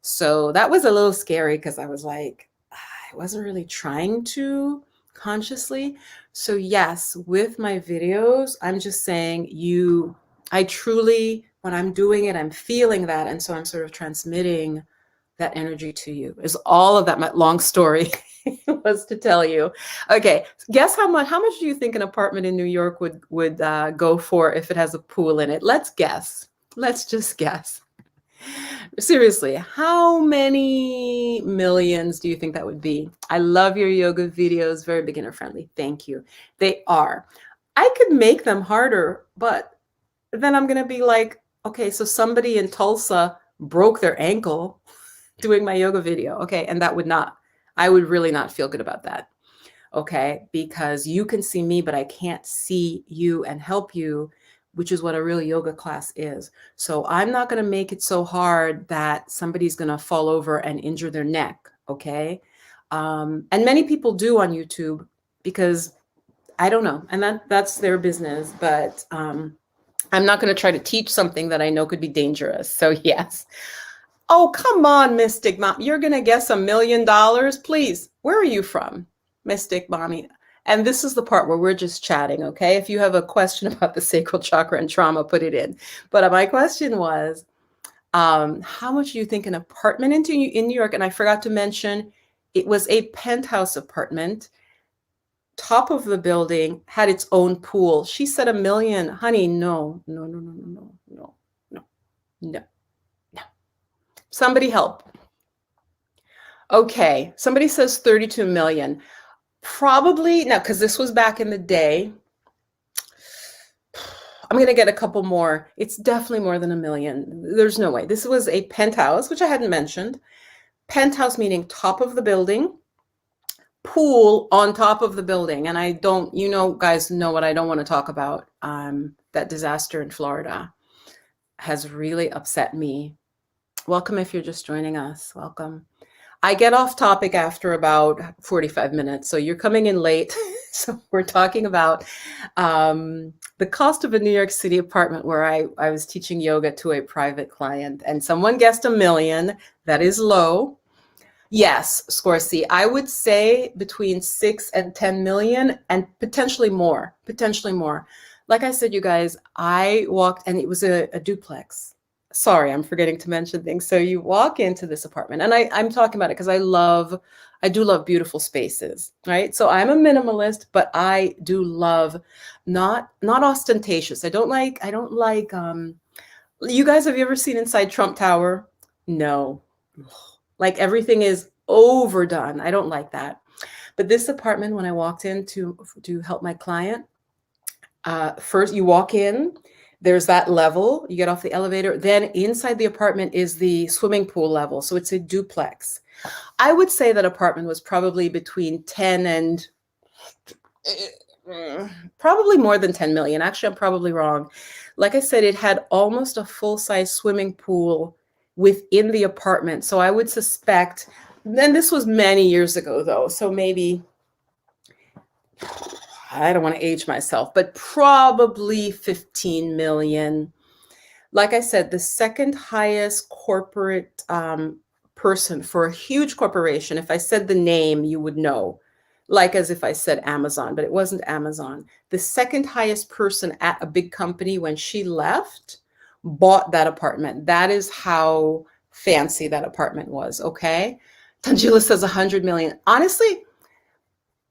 So that was a little scary because I was like, I wasn't really trying to consciously. So yes, with my videos, I'm just saying I truly, when I'm doing it, I'm feeling that. And so I'm sort of transmitting that energy to you. Is all of that my long story was to tell you. Okay, guess how much do you think an apartment in New York would go for if it has a pool in it? Let's guess. Let's just guess. Seriously, how many millions do you think that would be? I love your yoga videos, very beginner friendly. Thank you. They are. I could make them harder, but then I'm going to be like, okay, so somebody in Tulsa broke their ankle doing my yoga video. Okay. And I would really not feel good about that. Okay. Because you can see me, but I can't see you and help you, which is what a real yoga class is. So I'm not going to make it so hard that somebody's going to fall over and injure their neck. Okay. And many people do on YouTube because I don't know. And that's their business. But I'm not going to try to teach something that I know could be dangerous. So yes. Oh, come on, Mystic Mom. You're going to guess $1 million? Please. Where are you from, Mystic Mommy? And this is the part where we're just chatting, okay? If you have a question about the sacral chakra and trauma, put it in. But my question was, how much do you think an apartment in New York? And I forgot to mention, it was a penthouse apartment. top of the building had its own pool. She said $1 million. Honey, no, no, no, no, no, no, no, no, no. Somebody help. Okay, somebody says 32 million. Probably, now, because this was back in the day, I'm going to get a couple more. It's definitely more than $1 million. There's no way. This was a penthouse, which I hadn't mentioned. Penthouse meaning top of the building, pool on top of the building. And I don't, you know, guys know what I don't want to talk about. That disaster in Florida has really upset me. Welcome if you're just joining us. Welcome. I get off topic after about 45 minutes, so you're coming in late. So we're talking about the cost of a New York City apartment where I was teaching yoga to a private client, and someone guessed $1 million. That is low. Yes, Scorsese, I would say between 6 and 10 million, and potentially more, potentially more. Like I said, you guys, I walked, and it was a duplex. Sorry, I'm forgetting to mention things. So you walk into this apartment, and I'm talking about it because I do love beautiful spaces, right? So I'm a minimalist, but I do love not ostentatious. I don't like, you guys, have you ever seen inside Trump Tower? No. Like everything is overdone. I don't like that. But this apartment, when I walked in to help my client, first you walk in, there's that level, you get off the elevator, then inside the apartment is the swimming pool level. So it's a duplex. I would say that apartment was probably between 10 and probably more than 10 million. Actually, I'm probably wrong. Like I said, it had almost a full-size swimming pool within the apartment. So I would suspect, then this was many years ago though, so maybe, I don't want to age myself, but probably 15 million. Like I said, the second highest corporate person for a huge corporation, if I said the name, you would know, like as if I said Amazon, but it wasn't Amazon. The second highest person at a big company when she left bought that apartment. That is how fancy that apartment was, okay? Tanjila says 100 million. Honestly,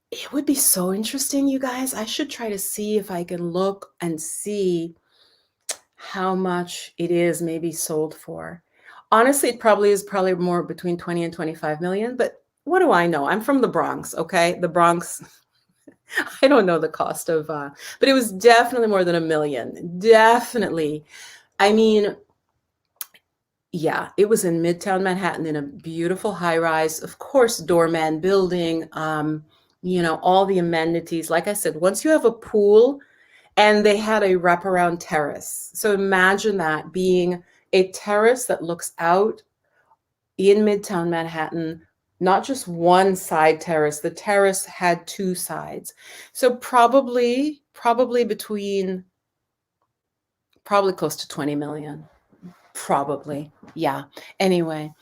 it would be so interesting, you guys. I should try to see if I can look and see how much it is maybe sold for. Honestly, it probably is more between 20 and 25 million, but what do I know? I'm from the Bronx, okay? The Bronx, I don't know the cost of, but it was definitely more than $1 million. Definitely. I mean, yeah, it was in Midtown Manhattan in a beautiful high rise, of course, doorman building, you know, all the amenities. Like I said, once you have a pool, and they had a wraparound terrace. So imagine that being a terrace that looks out in Midtown Manhattan, not just one side terrace. The terrace had two sides. So probably close to 20 million. Probably. Yeah. Anyway,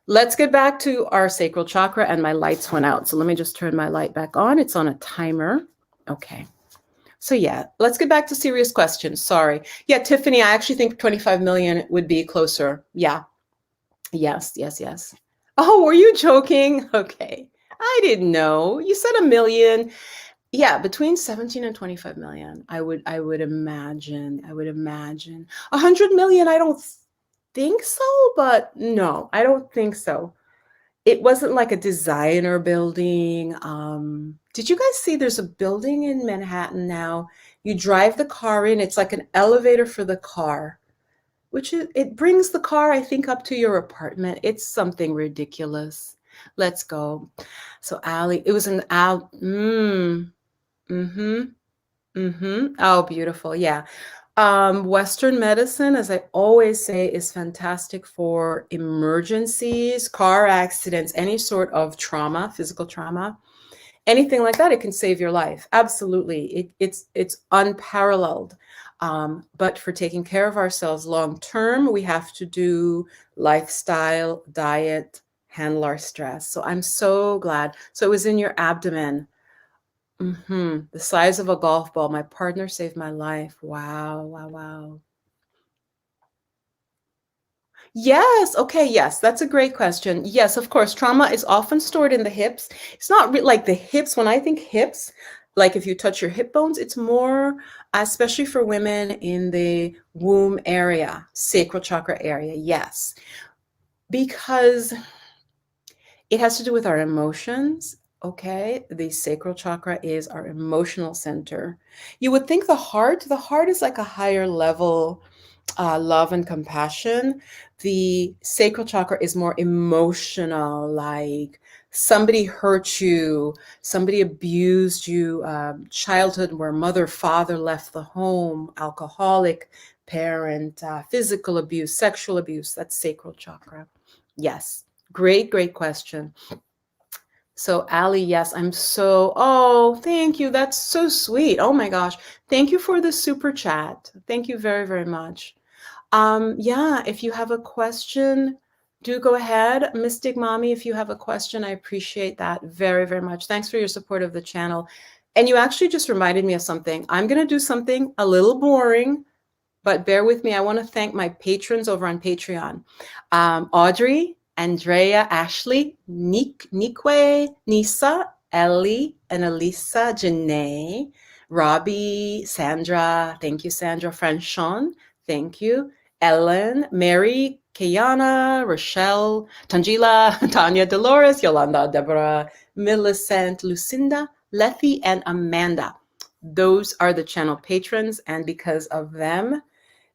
let's get back to our sacral chakra, and my lights went out. So let me just turn my light back on. It's on a timer. Okay. So yeah, let's get back to serious questions. Sorry. Yeah, Tiffany, I actually think 25 million would be closer. Yeah. Yes. Oh, were you joking? Okay. I didn't know. You said $1 million. Yeah, between 17 and 25 million. I would imagine. 100 million, I don't think so, but no, I don't think so. It wasn't like a designer building. Did you guys see there's a building in Manhattan now? You drive the car in, it's like an elevator for the car, it brings the car, I think, up to your apartment. It's something ridiculous. Let's go. So Ali, it was an Al. Oh, beautiful. Yeah. Western medicine, as I always say, is fantastic for emergencies, car accidents, any sort of trauma, physical trauma, anything like that. It can save your life. Absolutely. It's unparalleled. But for taking care of ourselves long term, we have to do lifestyle, diet, handle our stress. So I'm so glad. So it was in your abdomen. The size of a golf ball. My partner saved my life. Wow. Yes. Okay. Yes. That's a great question. Yes, of course. Trauma is often stored in the hips. It's not like the hips. When I think hips, Like if you touch your hip bones, it's more, especially for women in the womb area, sacral chakra area. Yes, because it has to do with our emotions. Okay, the sacral chakra is our emotional center. You would think the heart is like a higher level love and compassion. The sacral chakra is more emotional, like somebody hurt you, somebody abused you, childhood where mother, father left the home, alcoholic parent, physical abuse, sexual abuse. That's sacral chakra. Yes, great, great question. So, Ali, yes, thank you. That's so sweet. Oh my gosh. Thank you for the super chat. Thank you very, very much. Yeah, if you have a question, do go ahead. Mystic Mommy, if you have a question, I appreciate that very, very much. Thanks for your support of the channel. And you actually just reminded me of something. I'm going to do something a little boring, but bear with me. I want to thank my patrons over on Patreon. Audrey, Andrea, Ashley, Nikwe, Nisa, Ellie, and Elisa, Janae, Robbie, Sandra, thank you, Sandra, Franchon, thank you, Ellen, Mary, Kayana, Rochelle, Tangela, Tanya, Dolores, Yolanda, Deborah, Millicent, Lucinda, Letty, and Amanda. Those are the channel patrons, and because of them,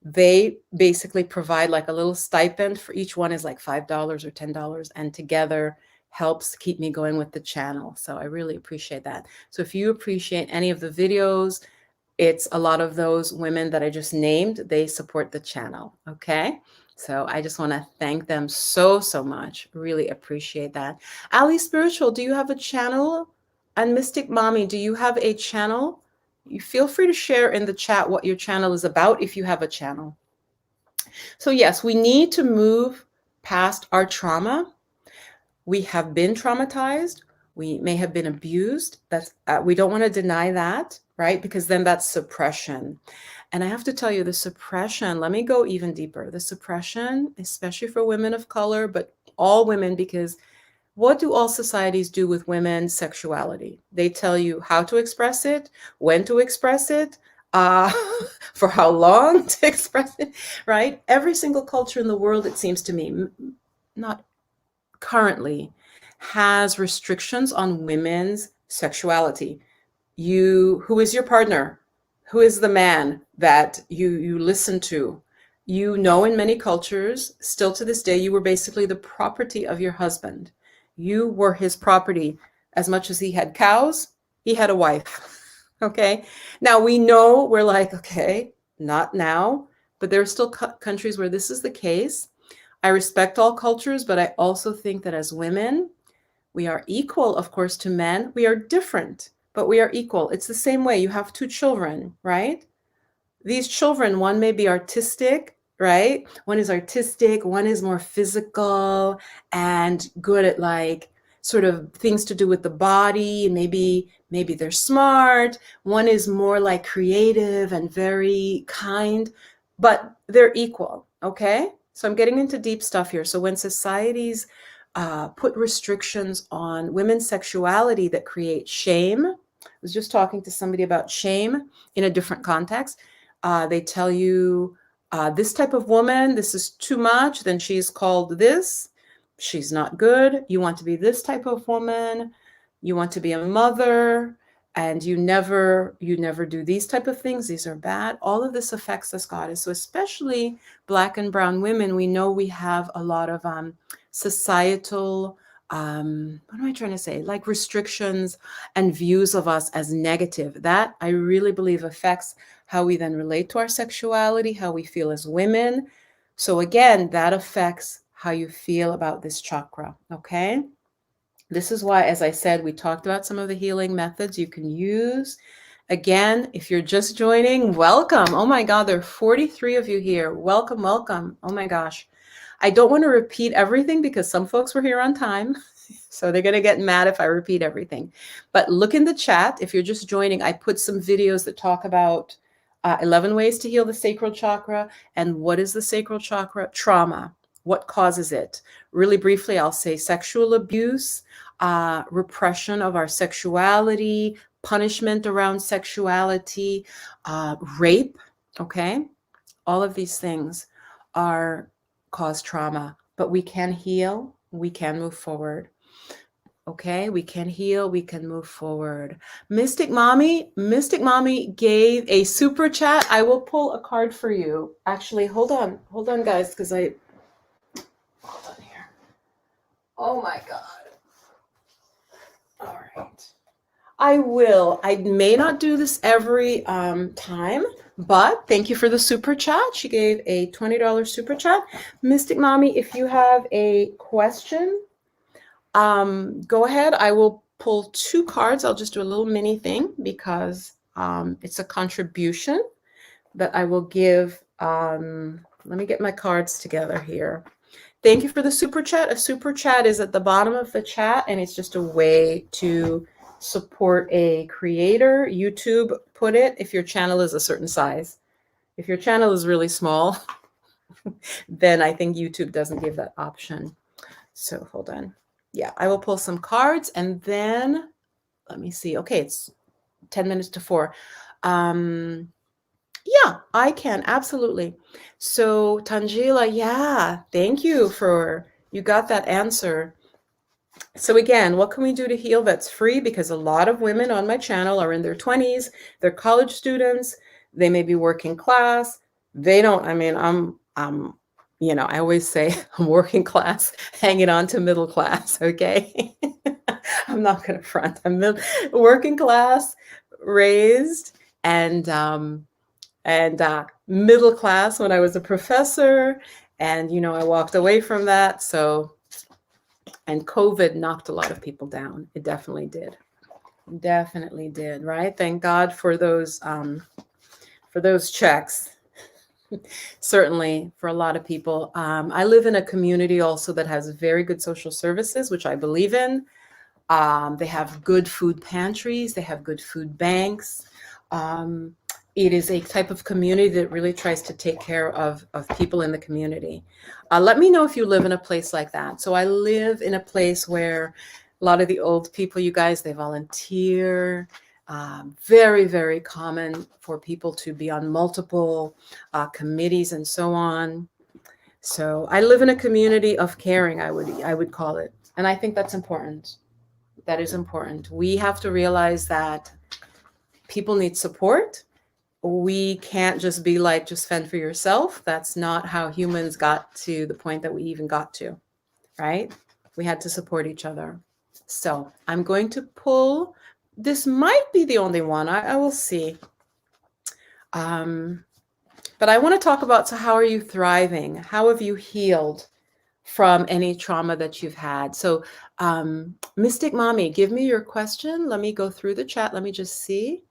they basically provide like a little stipend for each one is like $5 or $10, and together helps keep me going with the channel. So I really appreciate that. So if you appreciate any of the videos, it's a lot of those women that I just named, they support the channel. Okay. So I just want to thank them so, so much. Really appreciate that. Ali Spiritual, do you have a channel? And Mystic Mommy, do you have a channel? You feel free to share in the chat what your channel is about if you have a channel. So yes, we need to move past our trauma. We have been traumatized. We may have been abused. That's we don't want to deny that, right? Because then that's suppression. And I have to tell you, the suppression, let me go even deeper. The suppression, especially for women of color, but all women, because what do all societies do with women's sexuality? They tell you how to express it, when to express it, uh, for how long to express it, right? Every single culture in the world, it seems to me, not currently, has restrictions on women's sexuality. Who is your partner? Who is the man that you listen to? You know, in many cultures, still to this day, you were basically the property of your husband. You were his property. As much as he had cows, he had a wife. Okay. Now we know, we're like, okay, not now, but there are still countries where this is the case. I respect all cultures, but I also think that as women, we are equal, of course, to men. We are different, but we are equal. It's the same way. You have two children, right? These children, one may be artistic, right? One is artistic, one is more physical and good at like sort of things to do with the body. Maybe they're smart. One is more like creative and very kind, but they're equal, okay? So I'm getting into deep stuff here. So when societies put restrictions on women's sexuality that create shame, I was just talking to somebody about shame in a different context. They tell you this type of woman, this is too much, then she's called this. She's not good. You want to be this type of woman. You want to be a mother, and you never do these type of things. These are bad. All of this affects us, goddess. So especially Black and brown women, we know we have a lot of societal, what am I trying to say? Like restrictions and views of us as negative. That I really believe affects how we then relate to our sexuality, how we feel as women. So again, that affects how you feel about this chakra, okay? This is why, as I said, we talked about some of the healing methods you can use. Again, if you're just joining, welcome. Oh my God, there are 43 of you here. Welcome, welcome. Oh my gosh. I don't want to repeat everything because some folks were here on time. So they're going to get mad if I repeat everything. But look in the chat. If you're just joining, I put some videos that talk about 11 ways to heal the sacral chakra. And what is the sacral chakra? Trauma. What causes it? Really briefly, I'll say sexual abuse, repression of our sexuality, punishment around sexuality, rape, okay? All of these things are cause trauma, but we can heal, we can move forward. Okay, we can heal, we can move forward. Mystic Mommy gave a super chat. I will pull a card for you. Actually, hold on, guys, because hold on here. Oh my God. All right. I will. I may not do this every time, but thank you for the super chat. She gave a $20 super chat. Mystic Mommy, if you have a question, go ahead. I will pull 2 cards. I'll just do a little mini thing because it's a contribution that I will give. Let me get my cards together here. Thank you for the super chat. A super chat is at the bottom of the chat, and it's just a way to support a creator. YouTube put it if your channel is a certain size. If your channel is really small, then I think YouTube doesn't give that option. So hold on. Yeah, I will pull some cards and then let me see. Okay, it's 10 minutes to 4. Yeah, I can, absolutely. So Tangela, yeah, thank you you got that answer. So again, what can we do to heal that's free? Because a lot of women on my channel are in their 20s, they're college students, they may be working class. They don't, I mean, I'm I always say I'm working class, hanging on to middle class, okay? I'm not gonna front. I'm working class, raised, and middle class when I was a professor, and I walked away from that. So, and COVID knocked a lot of people down. It definitely did. Definitely did, right? Thank God for those checks. Certainly for a lot of people. I live in a community also that has very good social services, which I believe in. They have good food pantries. They have good food banks. It is a type of community that really tries to take care of people in the community. Let me know if you live in a place like that. So I live in a place where a lot of the old people, you guys, they volunteer. Very, very common for people to be on multiple committees and so on. So I live in a community of caring, I would call it. And I think that's important. That is important. We have to realize that people need support. We can't just be like, just fend for yourself. That's not how humans got to the point that we even got to, right? We had to support each other. So I'm going to pull, this might be the only one, I will see. But I want to talk about, so how are you thriving? How have you healed from any trauma that you've had? So Mystic Mommy, give me your question. Let me go through the chat. Let me just see.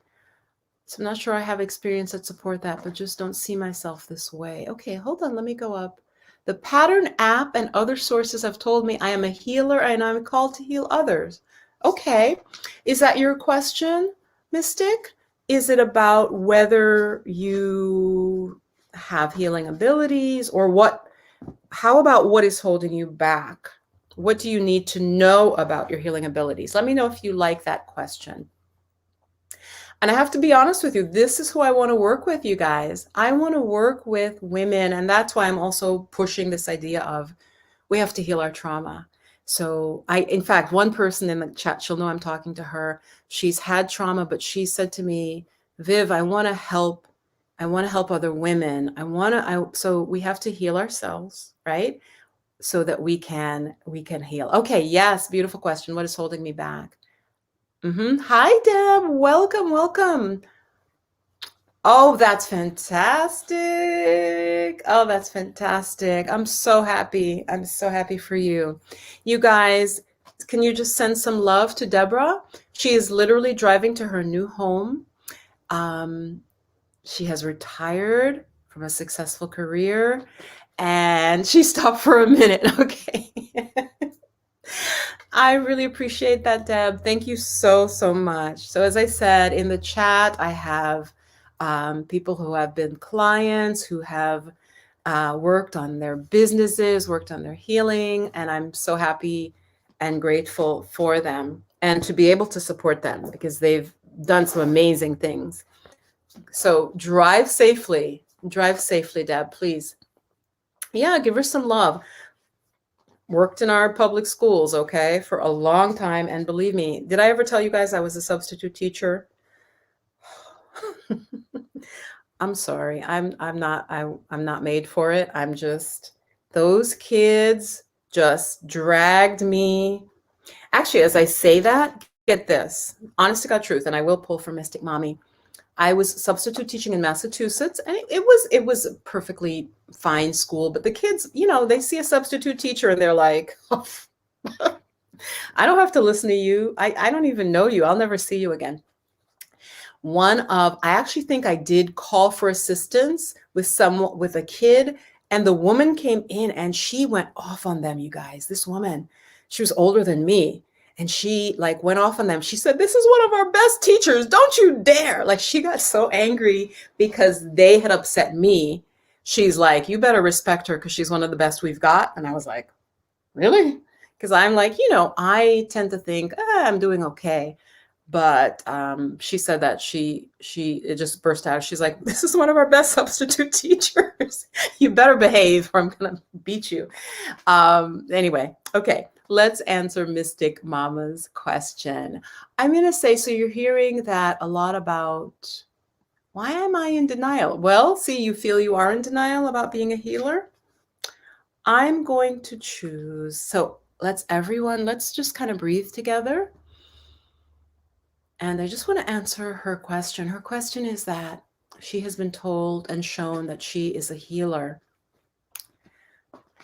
So I'm not sure I have experience that support that, but just don't see myself this way. Okay, hold on. Let me go up. The Pattern app and other sources have told me I am a healer and I'm called to heal others. Okay. Is that your question, Mystic? Is it about whether you have healing abilities or what? How about what is holding you back? What do you need to know about your healing abilities? Let me know if you like that question. And I have to be honest with you, this is who I want to work with, you guys. I want to work with women, and that's why I'm also pushing this idea of we have to heal our trauma. So in fact, one person in the chat, she'll know I'm talking to her. She's had trauma, but she said to me, Viv, I want to help other women. So we have to heal ourselves, right? So that we can heal. Okay, yes, beautiful question. What is holding me back? Hi, Deb. Welcome. Oh, that's fantastic. Oh, that's fantastic. I'm so happy. I'm so happy for you. You guys, can you just send some love to Deborah? She is literally driving to her new home. She has retired from a successful career and she stopped for a minute. Okay. I really appreciate that, Deb. Thank you so much. So as I said in the chat, I have people who have been clients, who have worked on their businesses, worked on their healing, and I'm so happy and grateful for them and to be able to support them because they've done some amazing things. So drive safely, Deb, please. Yeah, give her some love. Worked in our public schools, okay, for a long time. And believe me, did I ever tell you guys I was a substitute teacher? I'm sorry. I'm not made for it. I'm just, those kids just dragged me. Actually, as I say that, get this, honest to God truth, and I will pull from Mystic Mommy. I was substitute teaching in Massachusetts, and it was a perfectly fine school, but the kids, you know, they see a substitute teacher and they're like, oh, I don't have to listen to you. I don't even know you. I'll never see you again. I actually think I did call for assistance with a kid, and the woman came in and she went off on them, you guys. This woman, she was older than me. And she like went off on them. She said, "This is one of our best teachers. Don't you dare." Like, she got so angry because they had upset me. She's like, "You better respect her because she's one of the best we've got." And I was like, "Really?" Because I'm like, you know, I tend to think, I'm doing okay. But she said that it just burst out. She's like, "This is one of our best substitute teachers. You better behave or I'm going to beat you." Anyway, okay. Let's answer Mystic Mama's question. I'm going to say, so you're hearing that a lot about, why am I in denial? Well, see, you feel you are in denial about being a healer. I'm going to choose. So let's just kind of breathe together. And I just want to answer her question. Her question is that she has been told and shown that she is a healer.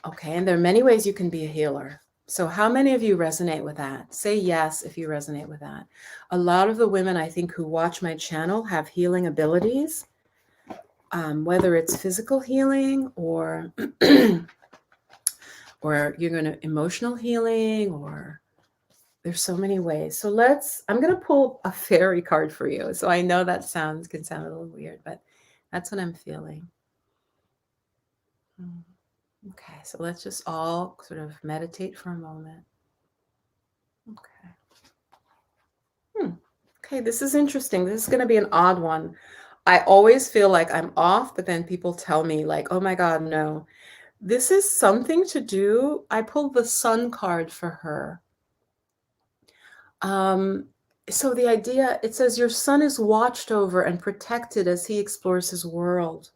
Okay, and there are many ways you can be a healer. So how many of you resonate with that? Say yes if you resonate with that. A lot of the women, I think, who watch my channel have healing abilities, whether it's physical healing or or you're going to emotional healing, or there's so many ways. So I'm going to pull a fairy card for you. So I know that can sound a little weird, but that's what I'm feeling. Okay, so let's just all sort of meditate for a moment. Okay. Okay, this is interesting. This is going to be an odd one. I always feel like I'm off, but then people tell me like, "Oh my God, no." This is something to do. I pulled the Sun card for her. So the idea, it says your son is watched over and protected as he explores his world.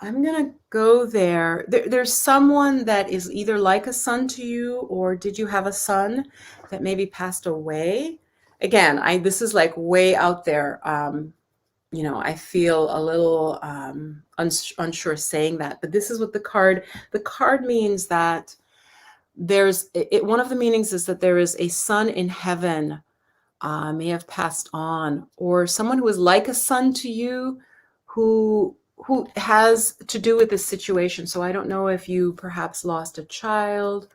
I'm going to go there. There's someone that is either like a son to you, or did you have a son that maybe passed away? Again, this is like way out there. You know, I feel a little unsure saying that, but this is what the card means, that one of the meanings is that there is a son in heaven, may have passed on, or someone who is like a son to you who has to do with this situation. So I don't know if you perhaps lost a child,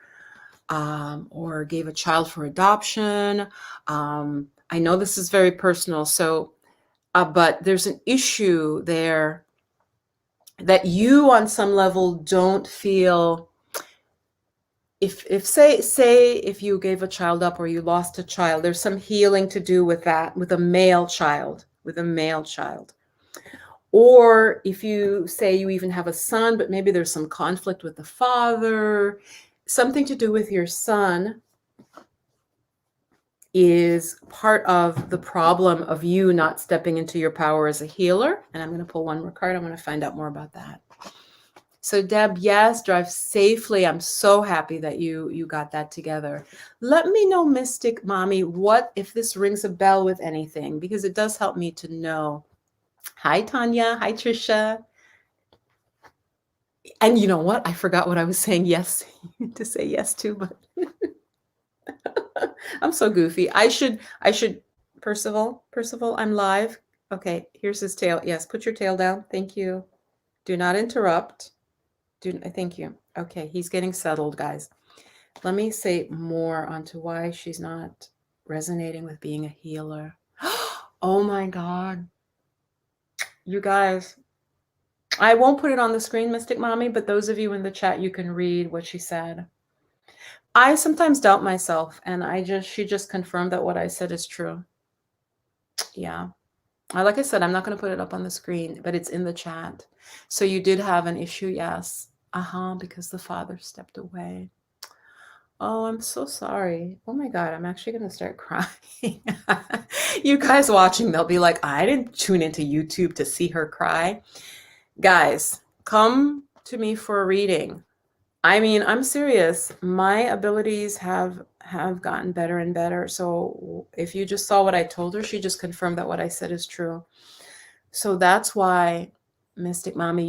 or gave a child for adoption. I know this is very personal. So, but there's an issue there that you on some level don't feel. If say if you gave a child up or you lost a child, there's some healing to do with that, with a male child. Or if you say you even have a son, but maybe there's some conflict with the father, something to do with your son is part of the problem of you not stepping into your power as a healer. And I'm going to pull one more card. I want to find out more about that. So Deb, yes, drive safely. I'm so happy that you got that together. Let me know, Mystic Mommy, what if this rings a bell with anything, because it does help me to know. Hi, Tanya. Hi, Trisha. And you know what? I forgot what I was saying yes to say yes to, but I'm so goofy. I should, Percival, I'm live. Okay, here's his tail. Yes, put your tail down. Thank you. Do not interrupt. Thank you. Okay, he's getting settled, guys. Let me say more onto why she's not resonating with being a healer. Oh my God. You guys, I won't put it on the screen, Mystic Mommy, but those of you in the chat, you can read what she said. I sometimes doubt myself, and she just confirmed that what I said is true. Yeah. Like I said, I'm not going to put it up on the screen, but it's in the chat. So you did have an issue, yes. Because the father stepped away. Oh, I'm so sorry. Oh my God, I'm actually going to start crying. You guys watching, they'll be like, I didn't tune into YouTube to see her cry. Guys, come to me for a reading. I mean, I'm serious. My abilities have gotten better and better. So if you just saw what I told her, she just confirmed that what I said is true. So that's why, Mystic Mommy,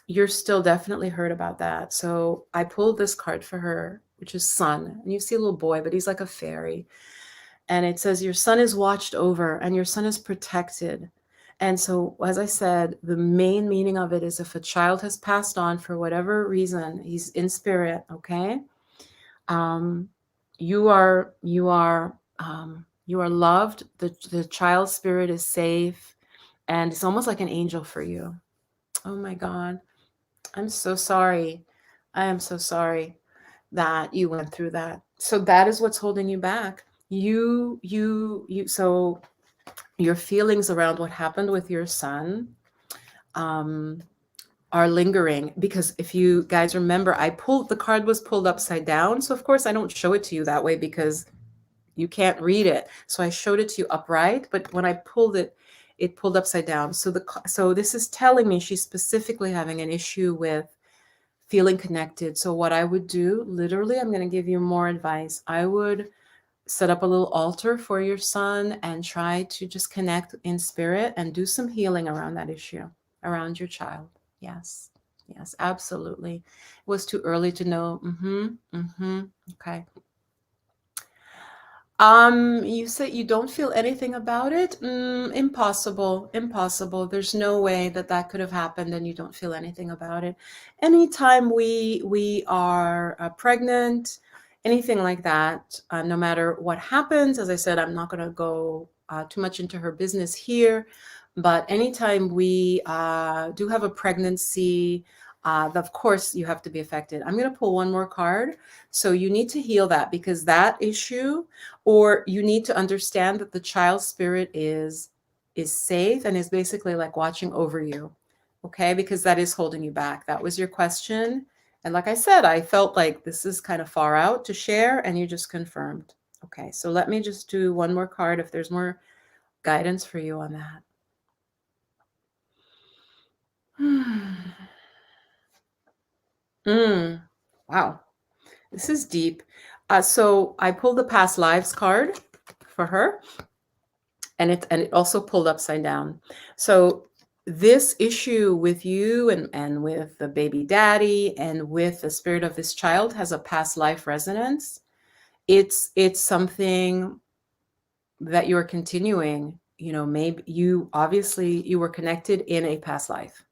you're still definitely hurt about that. So I pulled this card for her, which is Sun. And you see a little boy, but he's like a fairy. And it says, your son is watched over and your son is protected. And so, as I said, the main meaning of it is if a child has passed on for whatever reason, he's in spirit, okay? You are loved. The child's spirit is safe, and it's almost like an angel for you. Oh my God. I'm so sorry. I am so sorry that you went through that. So that is what's holding you back. So your feelings around what happened with your son are lingering, because if you guys remember, the card was pulled upside down. So of course I don't show it to you that way because you can't read it. So I showed it to you upright, but when I pulled it, it pulled upside down. So this is telling me she's specifically having an issue with feeling connected. So what I would do, literally, I'm going to give you more advice. I would set up a little altar for your son and try to just connect in spirit and do some healing around that issue, around your child. Yes. Yes, absolutely. It was too early to know. Okay. You said you don't feel anything about it? Impossible, impossible. There's no way that that could have happened and you don't feel anything about it. Anytime we are pregnant, anything like that, no matter what happens, as I said, I'm not going to go too much into her business here, but anytime we do have a pregnancy, of course you have to be affected. I'm going to pull one more card. So you need to heal that, because that issue, or you need to understand that the child spirit is safe and is basically like watching over you. Okay, because that is holding you back. That was your question. And like I said, I felt like this is kind of far out to share, and you just confirmed. Okay, so let me just do one more card if there's more guidance for you on that. Wow, this is deep. So I pulled the past lives card for her, and it also pulled upside down. So this issue with you and with the baby daddy and with the spirit of this child has a past life resonance. It's something that you're continuing. Maybe you were connected in a past life.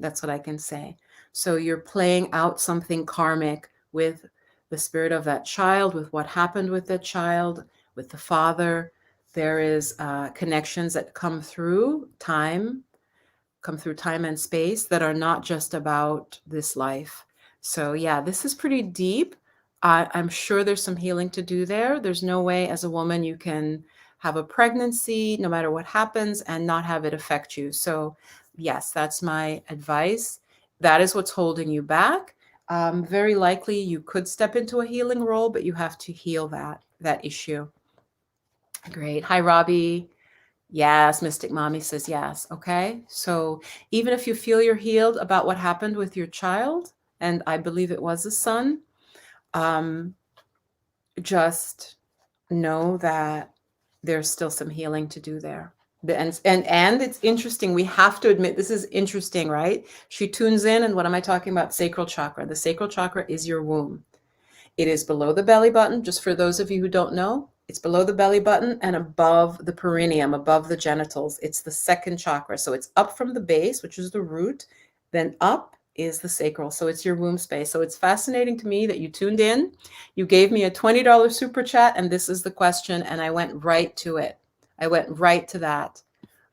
That's what I can say. So you're playing out something karmic with the spirit of that child, with what happened with that child, with the father. There is connections that come through time and space that are not just about this life. So yeah, this is pretty deep. I'm sure there's some healing to do there. There's no way as a woman you can have a pregnancy, no matter what happens, and not have it affect you. So yes, that's my advice. That is what's holding you back. Very likely you could step into a healing role, but you have to heal that issue. Great. Hi, Robbie. Yes, Mystic Mommy says yes. Okay. So even if you feel you're healed about what happened with your child, and I believe it was a son, just know that there's still some healing to do there. And it's interesting. We have to admit, this is interesting, right? She tunes in, and what am I talking about? Sacral chakra. The sacral chakra is your womb. It is below the belly button. Just for those of you who don't know, it's below the belly button and above the perineum, above the genitals. It's the second chakra. So it's up from the base, which is the root, then up is the sacral. So it's your womb space. So it's fascinating to me that you tuned in. You gave me a $20 super chat, and this is the question, and I went right to it. I went right to that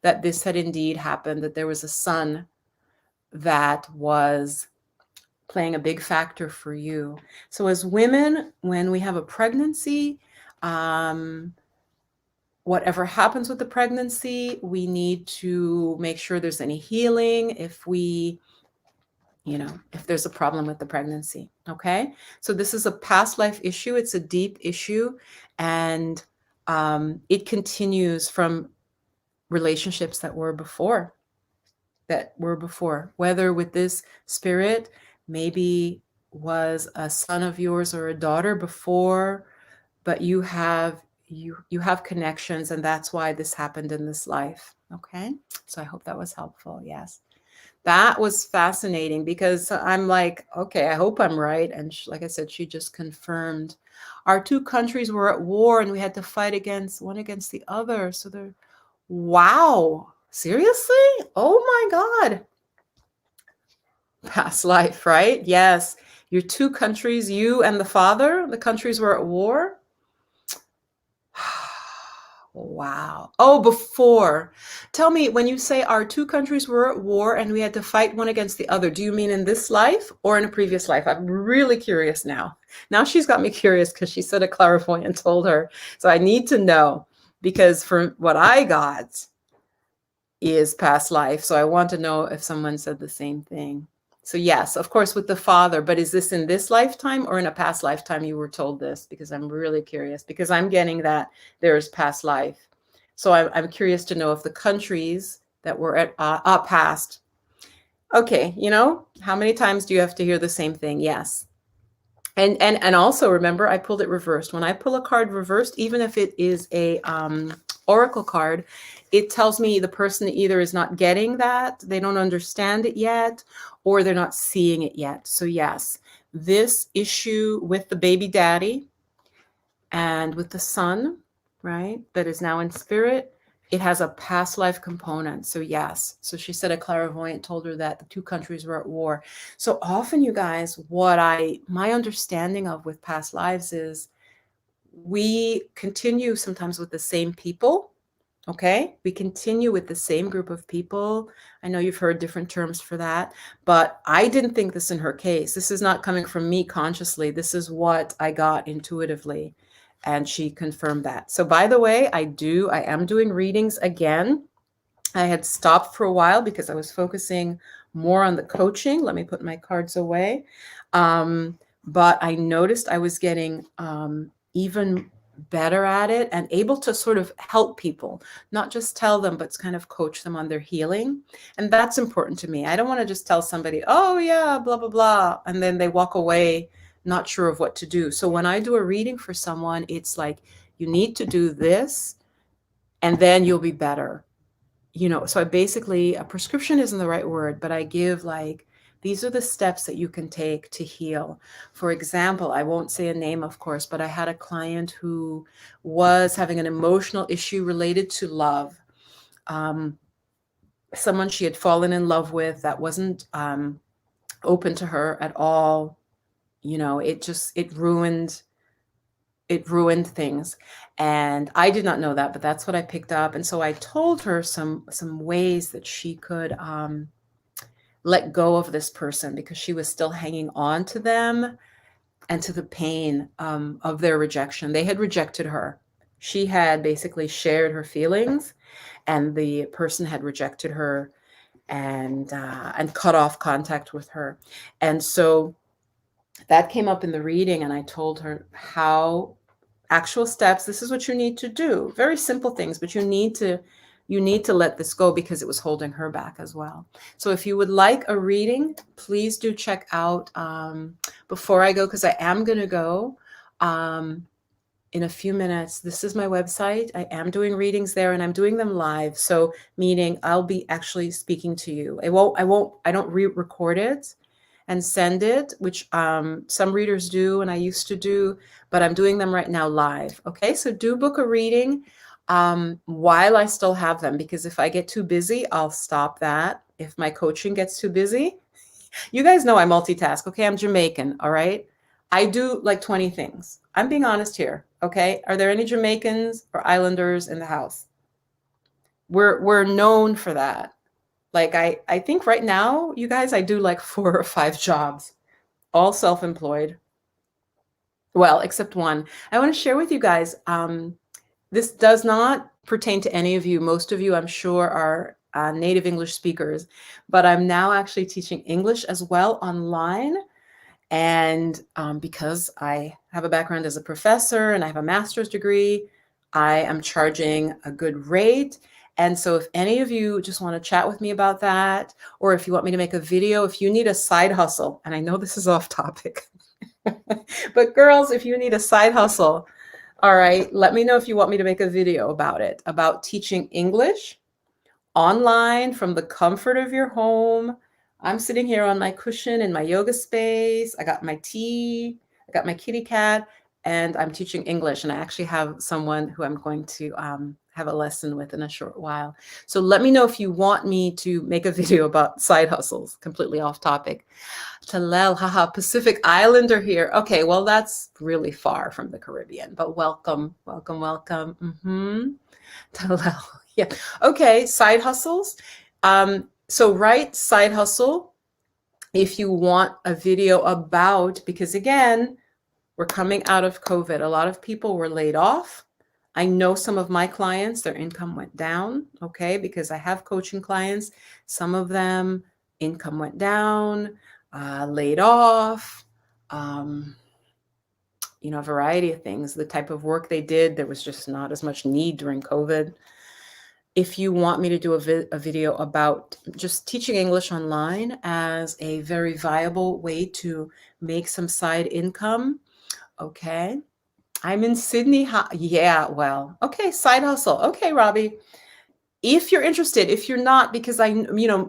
this had indeed happened, that there was a son that was playing a big factor for you. So as women, when we have a pregnancy, whatever happens with the pregnancy, we need to make sure there's any healing if we, if there's a problem with the pregnancy. Okay. So this is a past life issue. It's a deep issue. And it continues from relationships that were before, whether with this spirit, maybe was a son of yours or a daughter before, but you have connections, and that's why this happened in this life. Okay. So I hope that was helpful. Yes. That was fascinating because I'm like, okay, I hope I'm right. And like I said, she just confirmed our two countries were at war and we had to fight one against the other. So wow, seriously? Oh my God. Past life, right? Yes. Your two countries, you and the father, the countries were at war. Wow. Oh, before. Tell me, when you say our two countries were at war and we had to fight one against the other, do you mean in this life or in a previous life? I'm really curious now. Now she's got me curious because she said a clairvoyant told her. So I need to know, because from what I got is past life. So I want to know if someone said the same thing. So yes, of course, with the father, but is this in this lifetime or in a past lifetime you were told this? Because I'm really curious, because I'm getting that there's past life. So I'm curious to know if the countries that were at past. Okay, how many times do you have to hear the same thing? Yes. And also remember, I pulled it reversed. When I pull a card reversed, even if it is a oracle card, it tells me the person either is not getting that, they don't understand it yet, or they're not seeing it yet. So yes, this issue with the baby daddy and with the son, right, that is now in spirit, it has a past life component. So yes. So she said a clairvoyant told her that the two countries were at war. So often, you guys, my understanding of with past lives is we continue sometimes with the same people. Okay. We continue with the same group of people. I know you've heard different terms for that, but I didn't think this in her case. This is not coming from me consciously. This is what I got intuitively. And she confirmed that. So by the way, I am doing readings again. I had stopped for a while because I was focusing more on the coaching. Let me put my cards away. But I noticed I was getting even better at it and able to sort of help people, not just tell them, but kind of coach them on their healing. And that's important to me. I don't want to just tell somebody, oh yeah, blah, blah, blah, and then they walk away not sure of what to do. So when I do a reading for someone, it's like, you need to do this and then you'll be better. So I basically, a prescription isn't the right word, but I give these are the steps that you can take to heal. For example, I won't say a name, of course, but I had a client who was having an emotional issue related to love. Someone she had fallen in love with that wasn't open to her at all. It ruined things. And I did not know that, but that's what I picked up. And so I told her some ways that she could let go of this person, because she was still hanging on to them and to the pain of their rejection. They had rejected her. She had basically shared her feelings, and the person had rejected her and cut off contact with her. And so that came up in the reading, and I told her how actual steps. This is what you need to do. Very simple things, but you need to let this go, because it was holding her back as well. So if you would like a reading, please do check out before I go, because I am going to go in a few minutes. This is my website. I am doing readings there, and I'm doing them live. So meaning I'll be actually speaking to you. I don't re-record it and send it, which some readers do, and I used to do, but I'm doing them right now live. Okay, so do book a reading while I still have them, because if I get too busy, I'll stop that. If my coaching gets too busy, you guys know I multitask. Okay, I'm Jamaican, all right? I do like 20 things. I'm being honest here, okay? Are there any Jamaicans or Islanders in the house? We're known for that. Like I think right now, you guys, I do like 4 or 5 jobs, all self-employed. Well, except one. I want to share with you guys, this does not pertain to any of you. Most of you, I'm sure, are native English speakers, but I'm now actually teaching English as well online. And because I have a background as a professor and I have a master's degree, I am charging a good rate. And so if any of you just want to chat with me about that, or if you want me to make a video, if you need a side hustle, and I know this is off topic, but girls, if you need a side hustle, all right, let me know if you want me to make a video about it, about teaching English online from the comfort of your home. I'm sitting here on my cushion in my yoga space. I got my tea, I got my kitty cat, and I'm teaching English. And I actually have someone who I'm going to have a lesson with in a short while. So let me know if you want me to make a video about side hustles, completely off topic. Talel, haha, Pacific Islander here. Okay, well, that's really far from the Caribbean, but welcome, welcome, welcome. Talel, yeah. Okay, side hustles. So write side hustle if you want a video about, because again, we're coming out of COVID. A lot of people were laid off. I know some of my clients, their income went down, okay, because I have coaching clients. Some of them, income went down, laid off, you know, a variety of things. The type of work they did, there was just not as much need during COVID. If you want me to do a video about just teaching English online as a very viable way to make some side income, okay. I'm in Sydney. Yeah, well, okay, side hustle. Okay, Robbie. If you're interested, if you're not, because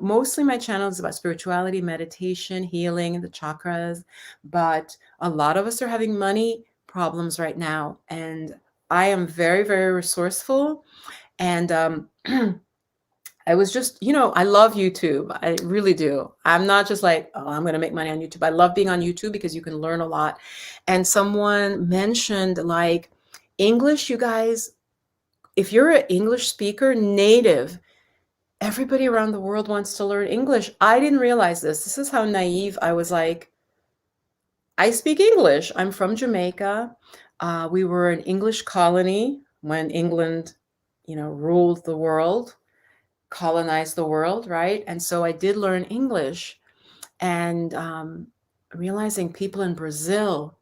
mostly my channel is about spirituality, meditation, healing, the chakras, but a lot of us are having money problems right now. And I am very, very resourceful. And I was just, I love YouTube. I really do. I'm not just like, oh, I'm going to make money on YouTube. I love being on YouTube because you can learn a lot. And someone mentioned like English, you guys, if you're an English speaker, native, everybody around the world wants to learn English. I didn't realize this. This is how naive I was. Like, I speak English. I'm from Jamaica. We were an English colony when England, ruled the world, colonized the world, right? And so I did learn English, and realizing people in Brazil,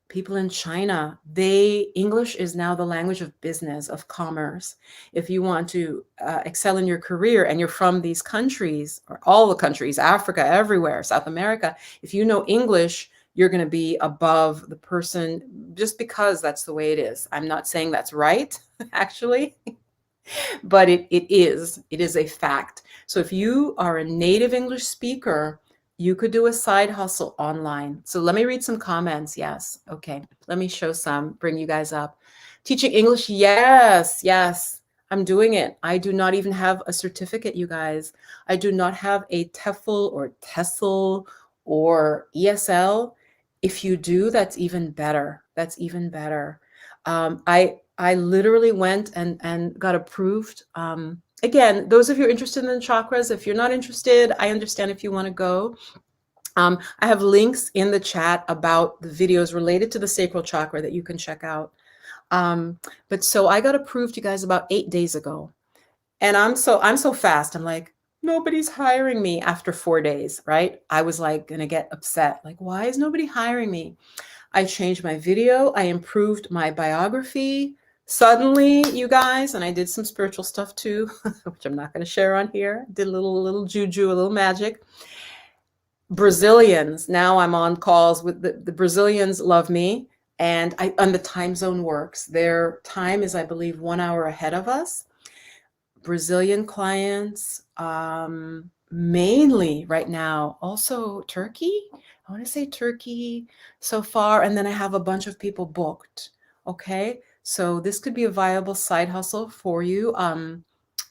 people in China, English is now the language of business, of commerce. If you want to excel in your career and you're from these countries, or all the countries, Africa, everywhere, South America, if you know English, you're going to be above the person, just because that's the way it is. I'm not saying that's right, actually, but it is a fact. So if you are a native English speaker, you could do a side hustle online. So let me read some comments. Yes. Okay. Let me show some, bring you guys up. Teaching English. Yes. Yes. I'm doing it. I do not even have a certificate, you guys. I do not have a TEFL or TESL or ESL. If you do, that's even better. That's even better. I literally went and got approved. Again, those of you interested in the chakras, if you're not interested, I understand if you want to go. I have links in the chat about the videos related to the sacral chakra that you can check out. But so I got approved, you guys, about 8 days ago. And I'm so fast. I'm like, nobody's hiring me after 4 days, right? I was like going to get upset. Like, why is nobody hiring me? I changed my video. I improved my biography. Suddenly, you guys, and I did some spiritual stuff too, which I'm not going to share on here. Did a little juju, a little magic. Brazilians, now I'm on calls with the Brazilians love me, and the time zone works. Their time is, I believe, 1 hour ahead of us. Brazilian clients, mainly right now, also Turkey. I want to say Turkey so far, and then I have a bunch of people booked. Okay, so this could be a viable side hustle for you.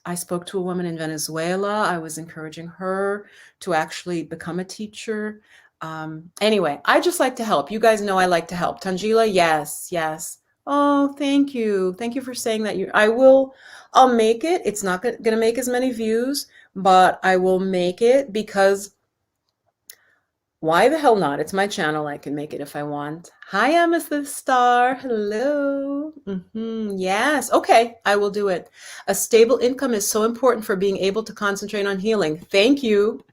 I spoke to a woman in Venezuela. I was encouraging her to actually become a teacher. Anyway, I just like to help. You guys know I like to help. Tangela, yes, yes. Oh, thank you. Thank you for saying that. I'll make it. It's not going to make as many views, but I will make it because Why the hell not? It's my channel. I can make it if I want. Hi, Amethyst Star. Hello. Yes. Okay, I will do it. A stable income is so important for being able to concentrate on healing. Thank you.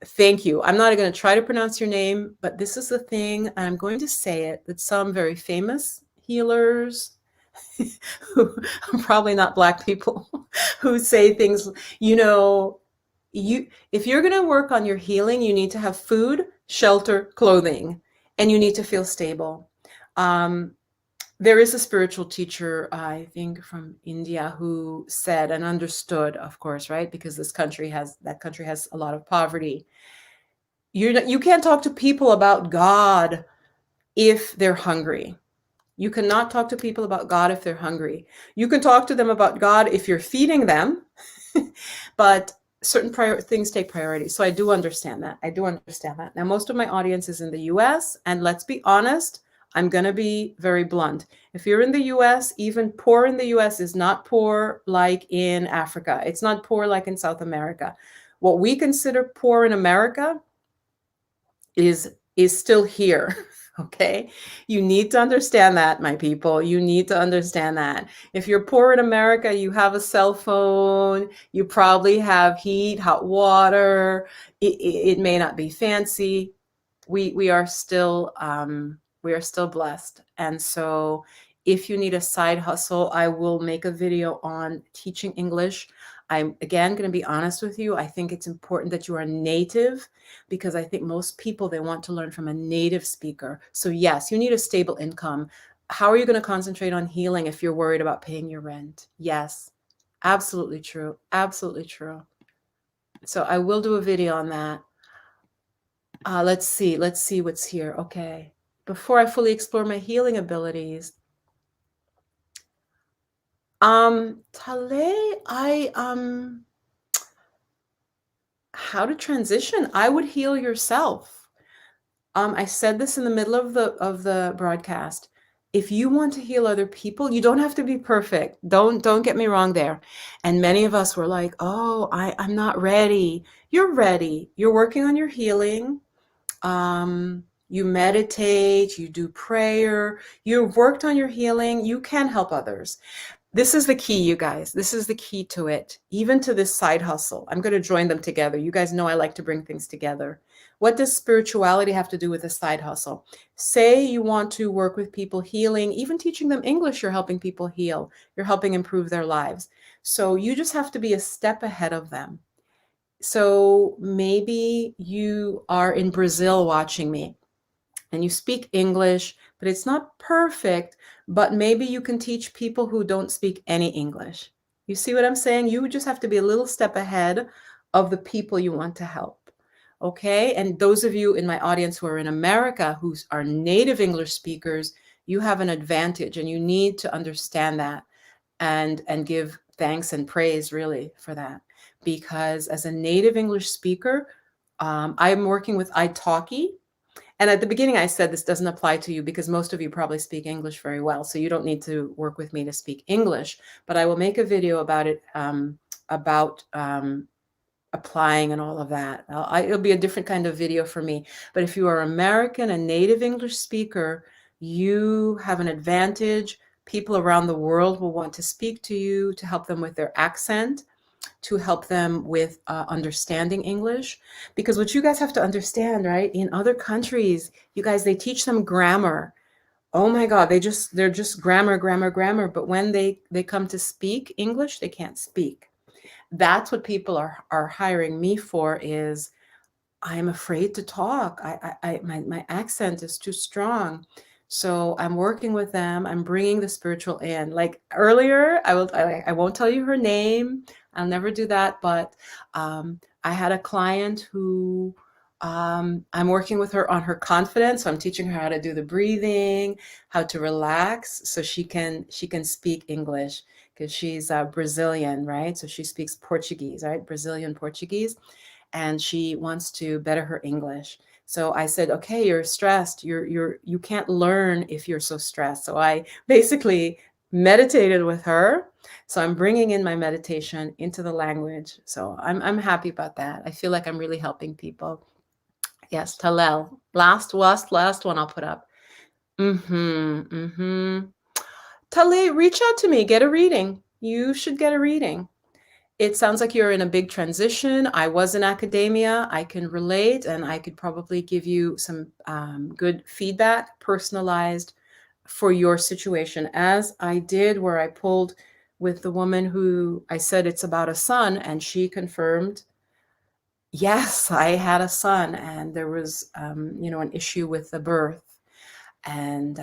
Thank you. I'm not going to try to pronounce your name, but this is the thing. I'm going to say it that some very famous healers, who probably not Black people, who say things, you know, if you're going to work on your healing, you need to have food, shelter, clothing, and you need to feel stable. There is a spiritual teacher, I think from India, who said and understood, of course, right? Because that country has a lot of poverty. You can't talk to people about God if they're hungry. You cannot talk to people about God if they're hungry. You can talk to them about God if you're feeding them, but certain things take priority. So I do understand that. Now, most of my audience is in the US, and let's be honest, I'm going to be very blunt. If you're in the US, even poor in the US is not poor like in Africa. It's not poor like in South America. What we consider poor in America is still here. Okay, you need to understand that, my people. You need to understand that. If you're poor in America, you have a cell phone, you probably have heat, hot water. It may not be fancy. We are still blessed. And so if you need a side hustle, I will make a video on teaching English. I'm again going to be honest with you. I think it's important that you are native, because I think most people, they want to learn from a native speaker. So yes, you need a stable income. How are you going to concentrate on healing if you're worried about paying your rent? Yes, absolutely true. Absolutely true. So I will do a video on that. Let's see what's here. Okay. Before I fully explore my healing abilities, Tale, how to transition? I would heal yourself. I said this in the middle of the broadcast. If you want to heal other people, you don't have to be perfect. Don't get me wrong there. And many of us were like, "Oh, I'm not ready." You're ready. You're working on your healing. You meditate, you do prayer, you've worked on your healing, you can help others. This is the key, you guys. This is the key to it, even to this side hustle. I'm going to join them together. You guys know I like to bring things together. What does spirituality have to do with a side hustle? Say you want to work with people healing, even teaching them English, you're helping people heal. You're helping improve their lives. So you just have to be a step ahead of them. So maybe you are in Brazil watching me and you speak English, but it's not perfect, but maybe you can teach people who don't speak any English. You see what I'm saying? You just have to be a little step ahead of the people you want to help. Okay? And those of you in my audience who are in America, who are native English speakers, you have an advantage, and you need to understand that and give thanks and praise really for that. Because as a native English speaker, I'm working with italki. And at the beginning, I said this doesn't apply to you because most of you probably speak English very well. So you don't need to work with me to speak English. But I will make a video about it, about applying and all of that. It'll be a different kind of video for me. But if you are American, a native English speaker, you have an advantage. People around the world will want to speak to you to help them with their accent, to help them with understanding English. Because what you guys have to understand, right? In other countries, you guys, they teach them grammar. Oh my God, they're just grammar. But when they come to speak English, they can't speak. That's what people are hiring me for, is I'm afraid to talk. My accent is too strong. So I'm working with them. I'm bringing the spiritual in. Like earlier, I won't tell you her name. I'll never do that. But I had a client who I'm working with her on her confidence. So I'm teaching her how to do the breathing, how to relax, so she can speak English, because she's Brazilian, right? So she speaks Portuguese, right? Brazilian Portuguese. And she wants to better her English. So I said, okay, you're stressed. You can't learn if you're so stressed. So I basically meditated with her. So I'm bringing in my meditation into the language. So I'm happy about that. I feel like I'm really helping people. Yes, Talel. Last one I'll put up. Mm-hmm. Tale, reach out to me. Get a reading. You should get a reading. It sounds like you're in a big transition. I was in academia. I can relate, and I could probably give you some good feedback, personalized for your situation, as I did where I pulled with the woman who I said it's about a son, and she confirmed, yes, I had a son, and there was, an issue with the birth. And,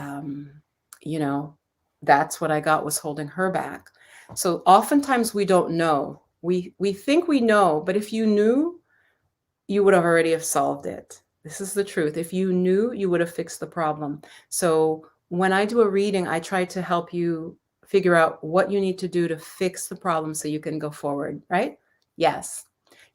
you know, that's what I got was holding her back. So oftentimes we don't know. We think we know, but if you knew, you would have already have solved it. This is the truth. If you knew, you would have fixed the problem. So when I do a reading, I try to help you figure out what you need to do to fix the problem so you can go forward, right? Yes.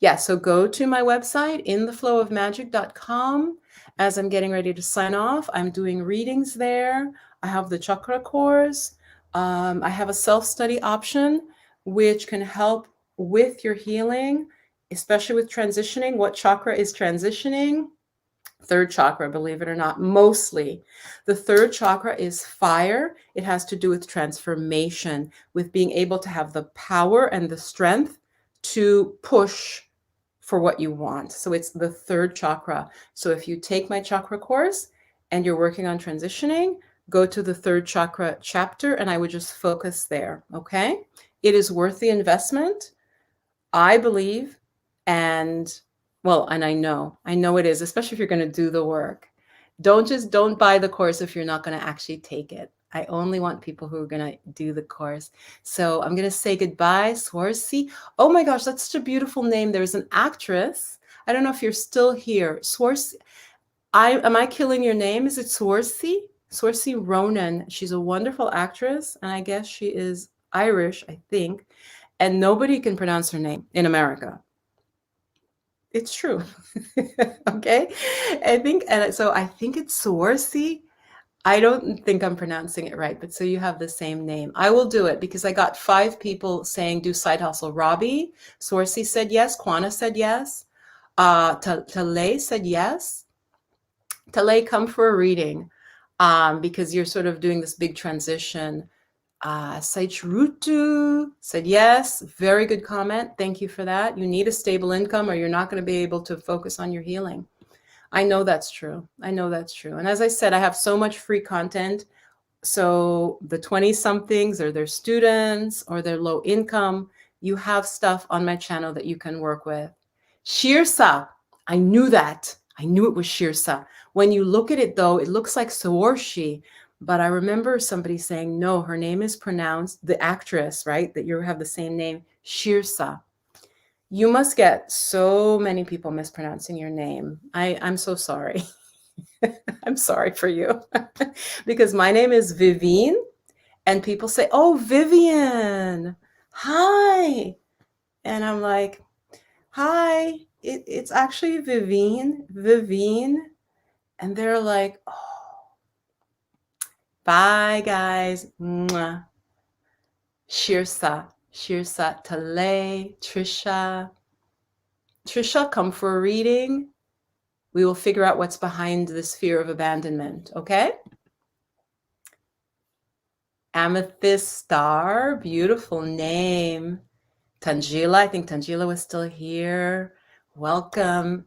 Yeah, so go to my website, intheflowofmagic.com. As I'm getting ready to sign off, I'm doing readings there. I have the chakra course. I have a self-study option, which can help with your healing, especially with transitioning. What chakra is transitioning? Third chakra, believe it or not, mostly. The third chakra is fire. It has to do with transformation, with being able to have the power and the strength to push for what you want. So it's the third chakra. So if you take my chakra course and you're working on transitioning, go to the third chakra chapter and I would just focus there. Okay. It is worth the investment, I believe. And and I know it is, especially if you're going to do the work. Don't buy the course if you're not going to actually take it. I only want people who are going to do the course. So I'm going to say goodbye, Swarsi. Oh my gosh, that's such a beautiful name. There's an actress. I don't know if you're still here. Swarsi. Am I killing your name? Is it Swarsi? Swarsi Ronan. She's a wonderful actress, and I guess she is Irish, I think. And nobody can pronounce her name in America. It's true. Okay. I think, and so I think it's Swarsi. I don't think I'm pronouncing it right, but so you have the same name. I will do it because I got 5 people saying do side hustle. Robbie, Swarsi said yes. Kwana said yes. Tale said yes. Tale, come for a reading because you're sort of doing this big transition. Saichrutu said yes. Very good comment. Thank you for that. You need a stable income or you're not going to be able to focus on your healing. I know that's true. And as I said, I have so much free content. So the 20-somethings or their students or their low income, you have stuff on my channel that you can work with. Shirsa, I knew that. I knew it was Shirsa. When you look at it, though, it looks like Saorshi. But I remember somebody saying, no, her name is pronounced, the actress, right? That you have the same name, Shirsa. You must get so many people mispronouncing your name. I'm so sorry. I'm sorry for you. Because my name is Vivine, and people say, oh, Vivian, hi. And I'm like, hi, it's actually Vivine. And they're like, oh, bye, guys. Mwah. Shirsa, Tale, Trisha. Trisha, come for a reading. We will figure out what's behind this fear of abandonment, okay? Amethyst Star, beautiful name. Tangila, I think Tangila was still here. Welcome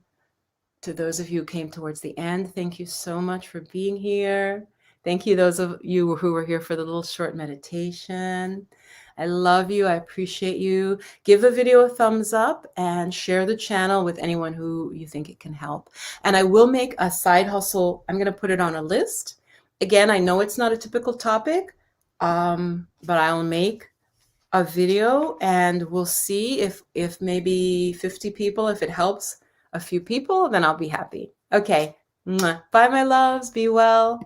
to those of you who came towards the end. Thank you so much for being here. Thank you, those of you who were here for the little short meditation. I love you. I appreciate you. Give the video a thumbs up and share the channel with anyone who you think it can help. And I will make a side hustle. I'm going to put it on a list. Again, I know it's not a typical topic, but I'll make a video and we'll see if maybe 50 people, if it helps a few people, then I'll be happy. Okay. Bye, my loves. Be well.